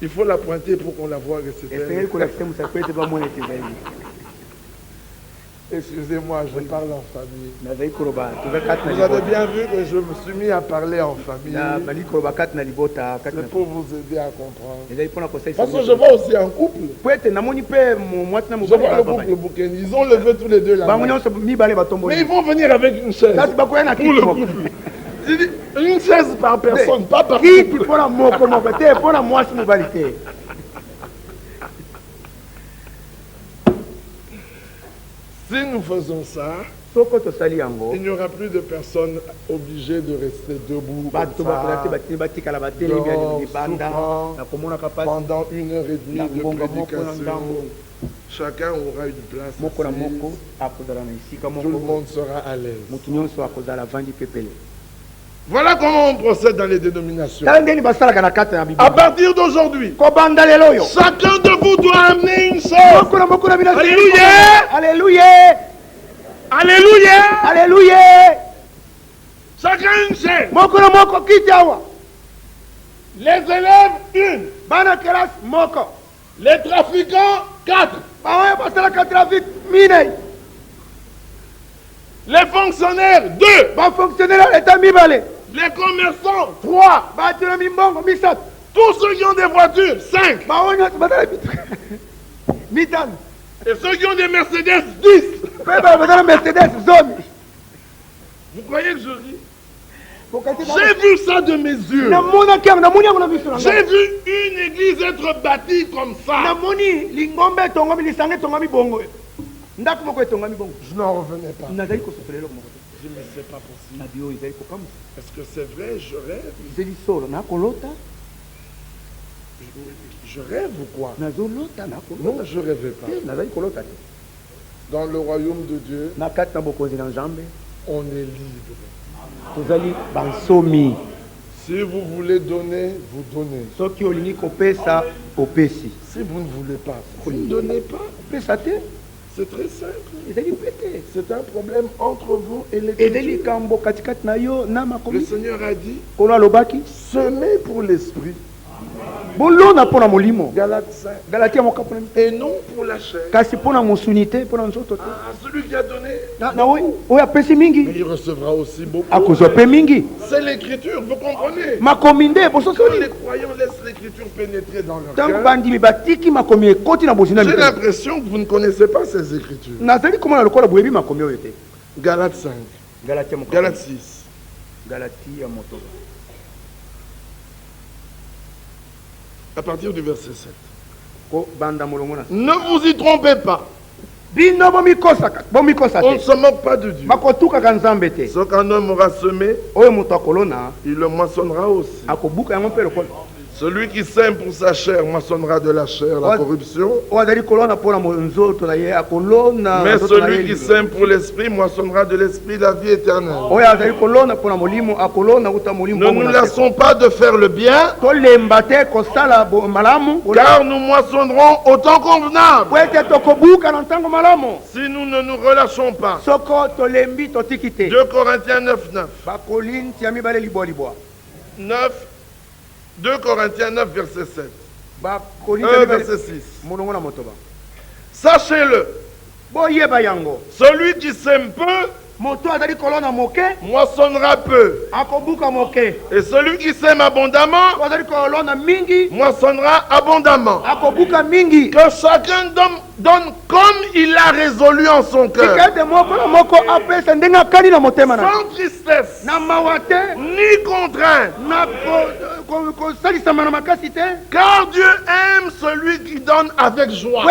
Il faut la pointer pour qu'on la voie. Excusez-moi, je parle en famille. Vous avez bien vu que je me suis mis à parler en famille. C'est pour vous aider à comprendre. Parce que je vois aussi un couple. Je vois le couple Bouken. Ils ont levé tous les deux la main. Mais ils vont venir avec une chaise. Pour le couple. Une chaise par personne, pas par couple. Si nous faisons ça, il n'y aura plus de personnes obligées de rester debout pendant 1h30 de prédication. Chacun aura une place assise. Tout le monde sera à l'aise. Voilà comment on procède dans les dénominations. À partir d'aujourd'hui, chacun de vous doit amener une chose. Alléluia! Alléluia! Alléluia! Alléluia! Chacun une chaise. Les élèves, une. Les trafiquants, 4. Les fonctionnaires, 2. Les commerçants, 3. Tous ceux qui ont des voitures, 5. Et ceux qui ont des Mercedes, 10. Vous croyez que je ris? J'ai vu ça de mes yeux. J'ai vu une église être bâtie comme ça. Je n'en revenais pas. Je me dis, c'est pas possible. Est-ce que c'est vrai? Je rêve. Je rêve ou quoi? Non, je ne rêvais pas. Dans le royaume de Dieu, on est libre. Si vous voulez donner, vous donnez. Si vous ne voulez pas, vous ne donnez pas. C'est très simple. C'est un problème entre vous et l'Écriture. Le Seigneur a dit, semez pour l'esprit. Galates 5. Et non pour la chair. Celui qui a donné, il recevra aussi beaucoup. C'est l'Écriture, vous comprenez? Quand les croyants laissent l'Écriture pénétrer dans leur cœur, j'ai l'impression que vous ne connaissez pas ces Écritures. Galates 5. Galates 6. À partir du verset 7. Ne vous y trompez pas. On ne se moque pas de Dieu. Ce qu'un homme aura semé, il le moissonnera aussi. Celui qui sème pour sa chair moissonnera de la chair la corruption. Mais celui qui sème pour l'esprit moissonnera de l'esprit la vie éternelle. Ne nous lassons pas de faire le bien, car nous moissonnerons au temps convenable. Si nous ne nous relâchons pas. 2 Corinthiens 9. 2 Corinthiens 9, verset 7. Verset 6. Sachez-le. Celui qui sème peu moissonnera peu. Et celui qui sème abondamment moissonnera abondamment. Que chacun donne comme il a résolu en son cœur. Sans tristesse, ni contrainte. Car Dieu aime celui qui donne avec joie.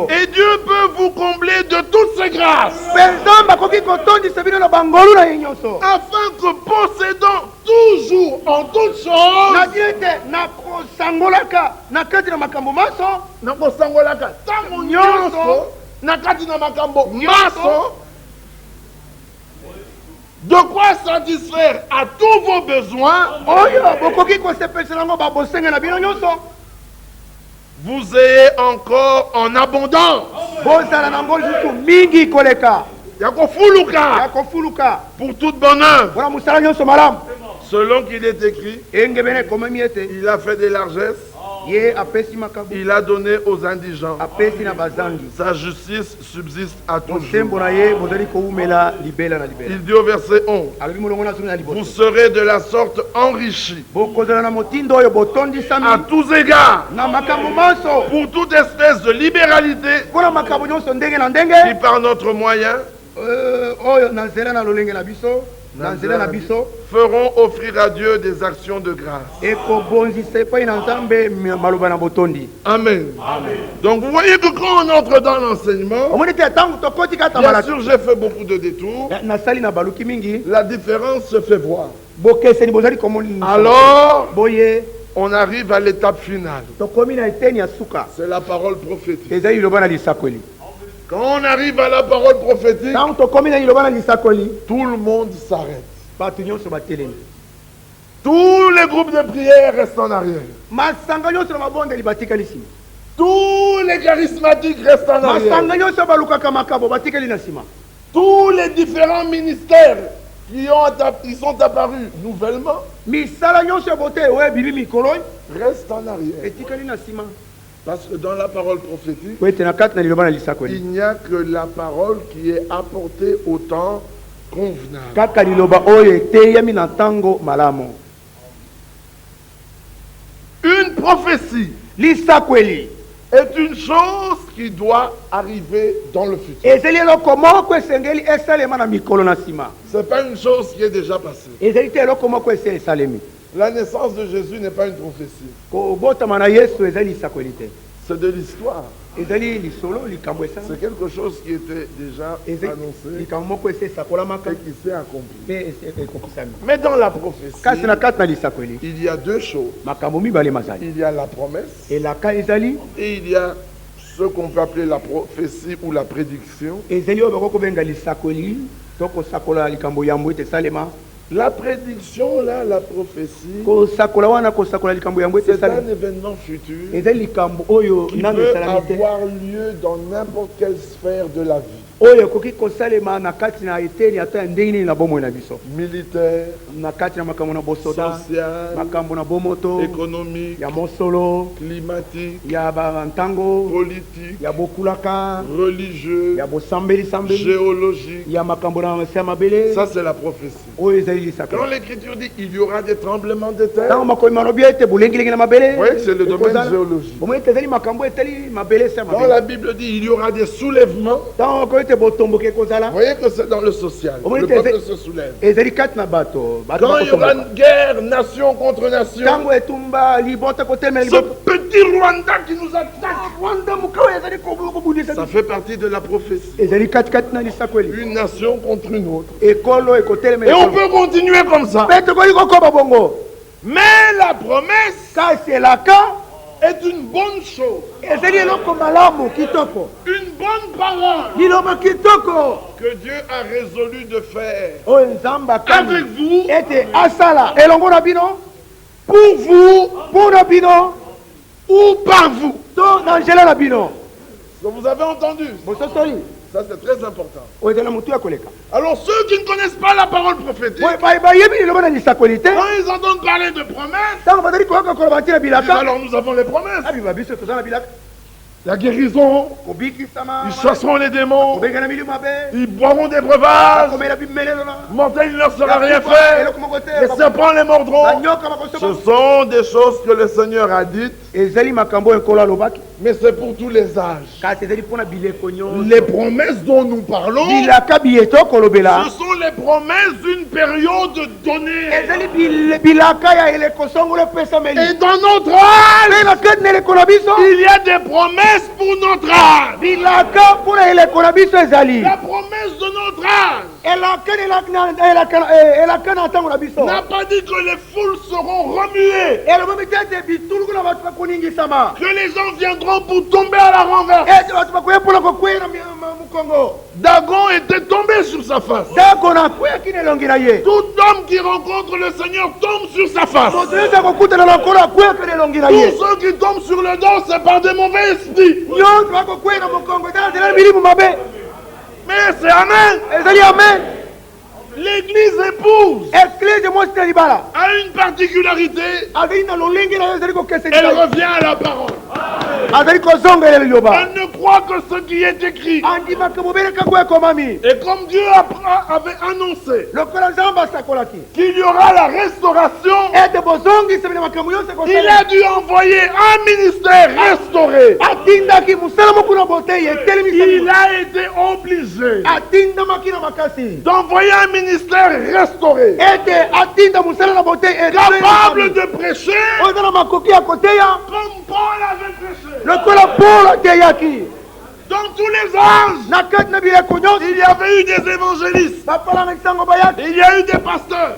Et Dieu peut vous combler de toutes ses grâces, afin que possédant toujours en toutes choses de quoi satisfaire à tous vos besoins, vous ayez encore en abondance. Pour toute bonne œuvre. Selon qu'il est écrit, il a fait des largesses, il a donné aux indigents. Sa justice subsiste à toujours. Il dit au verset 11, vous serez de la sorte enrichis à tous égards, pour toute espèce de libéralité qui par notre moyen feront offrir à Dieu des actions de grâce. Amen. Donc vous voyez que quand on entre dans l'enseignement, bien sûr j'ai fait beaucoup de détours, la différence se fait voir. Alors on arrive à l'étape finale. C'est la parole prophétique. Quand on arrive à la parole prophétique, tout le monde s'arrête. Tous les groupes de prière restent en arrière. Tous les charismatiques restent en arrière. Tous les différents ministères qui sont apparus nouvellement restent en arrière. Parce que dans la parole prophétique, il n'y a que la parole qui est apportée au temps convenable. Une prophétie est une chose qui doit arriver dans le futur. Ce n'est pas une chose qui est déjà passée. La naissance de Jésus n'est pas une prophétie. C'est de l'histoire. C'est quelque chose qui était déjà annoncé et qui s'est accompli. Mais dans la prophétie, il y a deux choses. Il y a la promesse et il y a ce qu'on peut appeler la prophétie ou la prédiction. La prédiction, là, la prophétie, c'est un événement futur qui peut avoir lieu dans n'importe quelle sphère de la vie. Militaire, social, économique, climatique, politique, religieux, géologique. Ça, c'est la prophétie. Quand l'Écriture dit qu'il y aura des tremblements de terre, vous voyez que c'est le domaine géologique. Quand la Bible dit qu'il y aura des soulèvements, vous voyez que c'est dans le social. Le peuple se soulève. Quand il y aura une guerre, nation contre nation, ce petit Rwanda qui nous attaque, ça fait partie de la prophétie. Une nation contre une autre. Et on peut continuer comme ça. Mais la promesse est une bonne chose. Une bonne parole que Dieu a résolu de faire avec vous, pour vous, ou par vous. Ce que vous avez entendu, ça c'est très important. Alors ceux qui ne connaissent pas la parole prophétique, quand ils entendent parler de promesses, ils disent alors nous avons les promesses. La guérison, ils chasseront les démons, ils boiront des breuvages, mortel il ne leur sera rien fait, les serpents les mordront. Ce sont des choses que le Seigneur a dites, mais c'est pour tous les âges. Les promesses dont nous parlons, ce sont les promesses d'une période donnée. Et dans notre âge, il y a des promesses pour notre âge. La promesse de notre âge n'a pas dit que les foules seront remuées, que les gens viendront pour tomber à la renverse. Dagon était tombé sur sa face. Tout homme qui rencontre le Seigneur tombe sur sa face. Tous ceux qui tombent sur le dos, c'est par des mauvais esprits. Mais c'est Amen. L'église épouse a une particularité. Elle revient à la parole. Elle ne croit que ce qui est écrit. Et comme Dieu avait annoncé qu'il y aura la restauration, il a dû envoyer un ministère restauré. Il a été obligé d'envoyer un ministère restauré, capable de prêcher comme Paul avait prêché. Dans tous les âges, il y avait eu des évangélistes, il y a eu des pasteurs,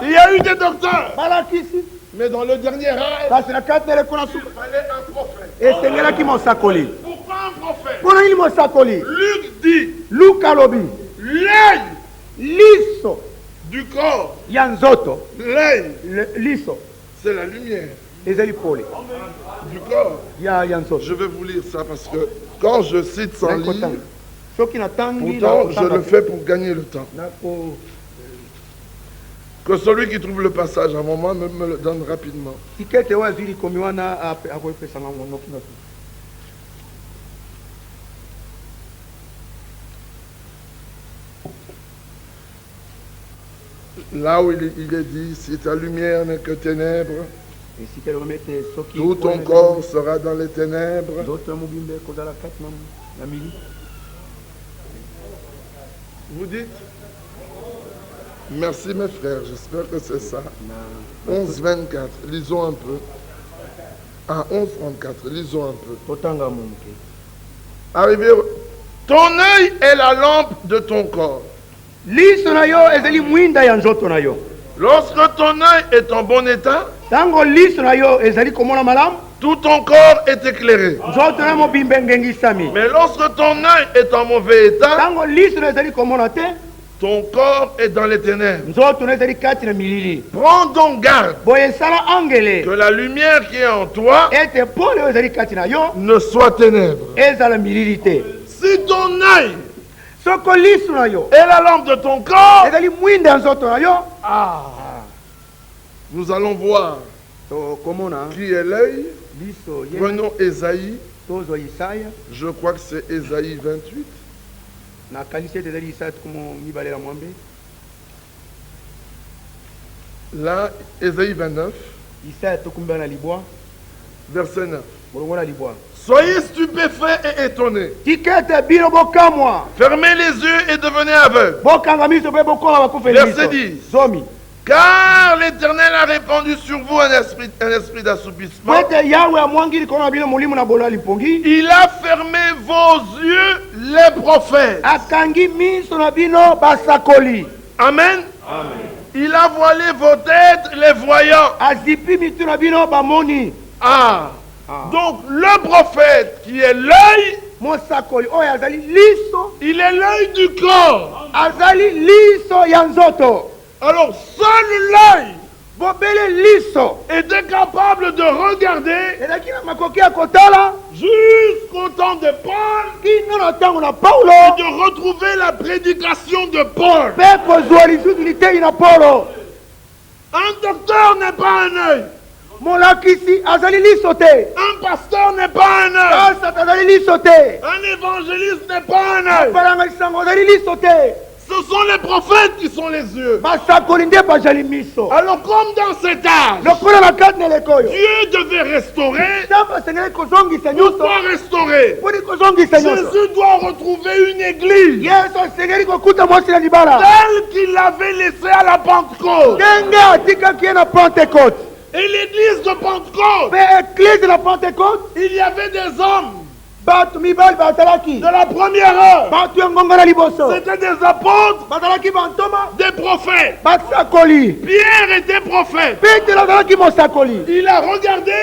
il y a eu des docteurs. Mais dans le dernier âge, il fallait un prophète. Pourquoi un prophète? Luc dit, l'œil du corps, l'œil, c'est la lumière du corps. Je vais vous lire ça parce que quand je cite sans lire, pourtant je le fais pour gagner le temps. Que celui qui trouve le passage à un moment me le donne rapidement. Là où il est dit, si ta lumière n'est que ténèbres, tout ton corps sera dans les ténèbres. Vous dites? Merci mes frères, j'espère que c'est ça. 11-24, lisons un peu. Ah, 11-34, lisons un peu. Arrivé, ton œil est la lampe de ton corps. Lorsque ton œil est en bon état, tout ton corps est éclairé. Mais lorsque ton œil est en mauvais état, Ton corps est dans les ténèbres. Prends donc garde que la lumière qui est en toi ne soit ténèbres. Si ton œil est la lampe de ton corps, nous allons voir qui est l'œil. Prenons Ésaïe. Je crois que c'est Ésaïe 28. Là, Ésaïe 29. Verset 9. Soyez stupéfaits et étonnés. Fermez les yeux et devenez aveugles. Verset 10. Car l'Éternel a répandu sur vous un esprit d'assoupissement. Il a fermé vos yeux, les prophètes. Amen. Il a voilé vos têtes, les voyants. Donc le prophète qui est l'œil, il est l'œil du corps. Alors seul l'œil était capable de regarder jusqu'au temps de Paul et de retrouver la prédication de Paul. Un docteur n'est pas un œil. Un pasteur n'est pas un œil. Un évangéliste n'est pas un œil. Ce sont les prophètes qui sont les yeux. Alors comme dans cet âge, Dieu devait restaurer, nous doit restaurer. Jésus doit retrouver une église telle qu'il l'avait laissée à la Pentecôte. Et l'église de Pentecôte, il y avait des hommes de la première heure. C'était des apôtres, des prophètes. Pierre était prophète. Il a regardé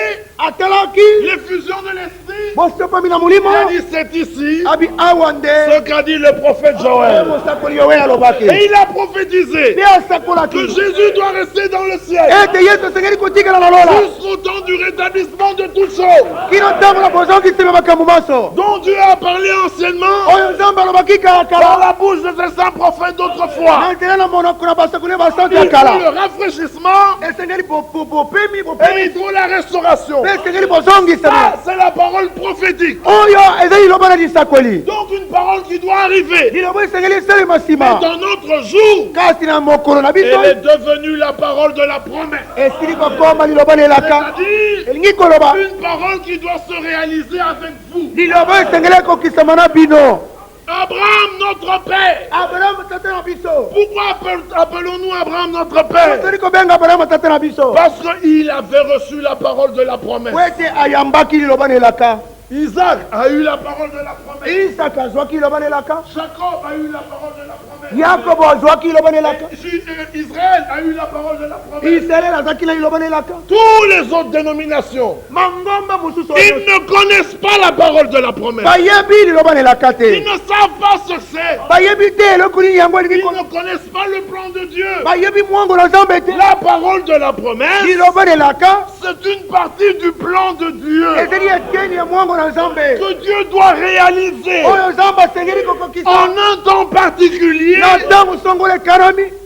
l'effusion de l'esprit. Il a dit c'est ici ce qu'a dit le prophète Joël. Et il a prophétisé que Jésus doit rester dans le ciel jusqu'au temps du rétablissement de toutes choses, dont Dieu a parlé anciennement par la bouche de ses saints prophètes d'autrefois. Il faut le rafraîchissement et il faut la restauration. Ça, c'est la parole prophétique. Donc une parole qui doit arriver. Mais dans notre jour, elle est devenue la parole de la promesse. C'est-à-dire une parole qui doit se réaliser avec vous. Abraham, notre père. Pourquoi appelons-nous Abraham notre père? Parce qu'il avait reçu la parole de la promesse. Isaac a eu la parole de la promesse. Jacob a eu la parole de la promesse. Israël a eu la parole de la promesse. Tous les autres dénominations, ils ne connaissent pas la parole de la promesse. Ils ne savent pas ce que c'est. Ils ne connaissent pas le plan de Dieu. La parole de la promesse, c'est une partie du plan de Dieu que Dieu doit réaliser en un temps particulier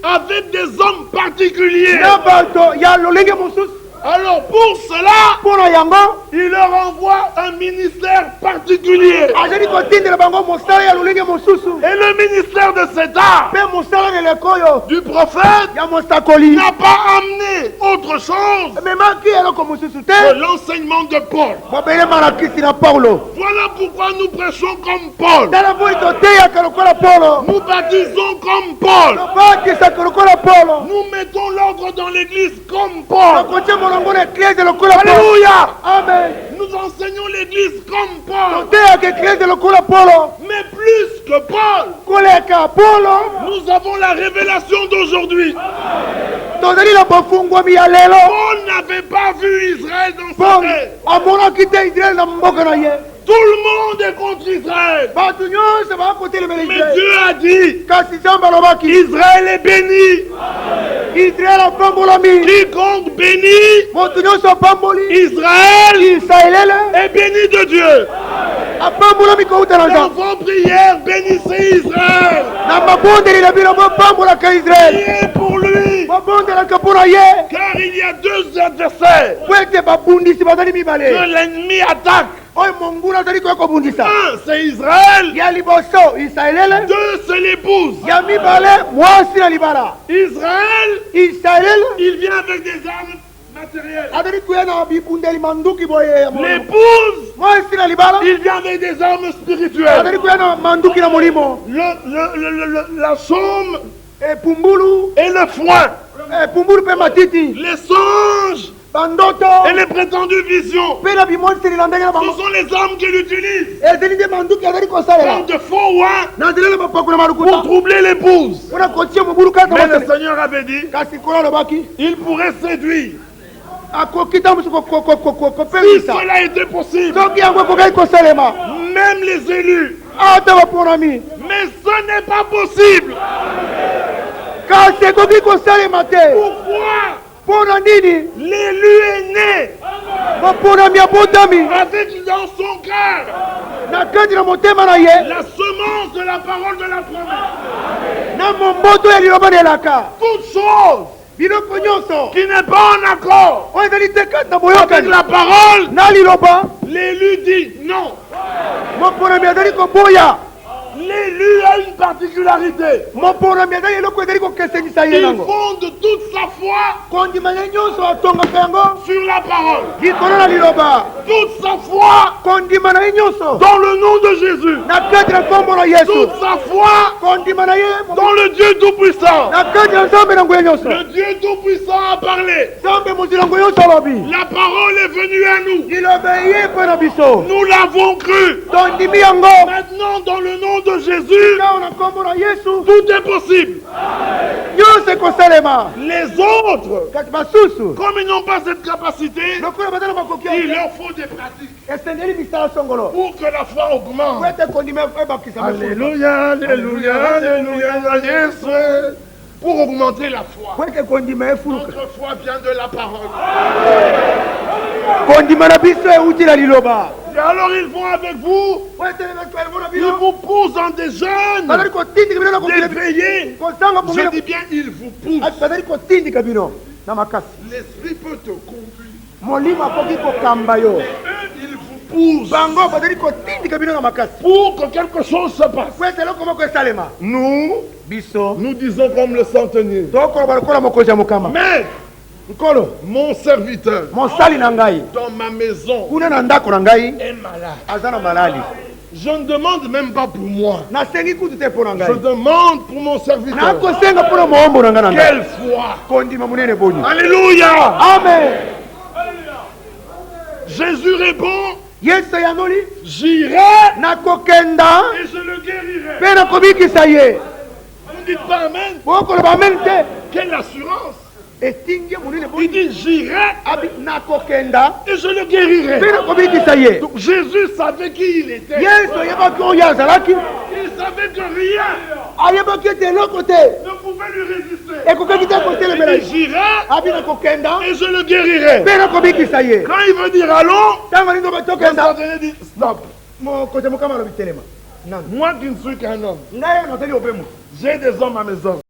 avec des hommes particuliers. Alors pour cela, il leur envoie un ministère particulier. Et le ministère de cet art du prophète n'a pas amené autre chose que l'enseignement de Paul. Voilà pourquoi nous prêchons comme Paul. Nous baptisons comme Paul. Nous mettons l'ordre dans l'église comme Paul. Alléluia. Amen. Nous enseignons l'église comme Paul. Mais plus que Paul, nous avons la révélation d'aujourd'hui. Paul n'avait pas vu Israël dans sa tête. Tout le monde est contre Israël. Mais Dieu a dit, Israël est béni. Quiconque bénit Israël est béni de Dieu. Dans vos prières, bénissez Israël. Priez pour lui. Car il y a deux adversaires que l'ennemi attaque. Un, c'est Israël. Deux, c'est l'épouse. Israël, il vient avec des armes matérielles. L'épouse, il vient avec des armes spirituelles. La chaume et le foin. Les songes et les prétendues visions. Ce sont les armes qu'il utilise comme de faux oins pour troubler l'épouse. Mais le Seigneur avait dit, il pourrait séduire. Si cela était possible, même les élus. Mais ce n'est pas possible. Pourquoi? L'élu est né avec dans son cœur la semence de la parole de la promesse. Toute chose qui n'est pas en accord avec la parole, l'élu dit non. L'élu a une particularité. Il fonde toute sa foi sur la parole. Toute sa foi dans le nom de Jésus. Toute sa foi dans le Dieu Tout-Puissant. Le Dieu Tout-Puissant a parlé. La parole est venue à nous. Nous l'avons cru. Maintenant, dans le nom de Jésus, tout est possible. Les autres, comme ils n'ont pas cette capacité, il leur faut des pratiques pour que la foi augmente. Alléluia, alléluia, alléluia, alléluia. Pour augmenter la foi. Notre foi vient de la parole. Et alors ils vont avec vous. Ils vous poussent dans des jeunes, des veillées. Je dis bien, ils vous poussent. L'esprit peut te conduire. Ils vous poussent pour que quelque chose se passe. Nous disons comme le centenier. Mais mon serviteur dans ma maison est malade. Je ne demande même pas pour moi. Je demande pour mon serviteur. Quelle foi. Alléluia. Amen. Jésus répond, j'irai et je le guérirai. Vous ne dites pas amen. Quelle assurance. Il dit j'irai et je le guérirai. Donc Jésus savait qui il était. Il savait que rien ne pouvait lui résister. Il dit j'irai et je le guérirai. Quand il veut dire allons, le centenier dit stop. Moi qui ne suis qu'un homme, j'ai des hommes à mes ordres.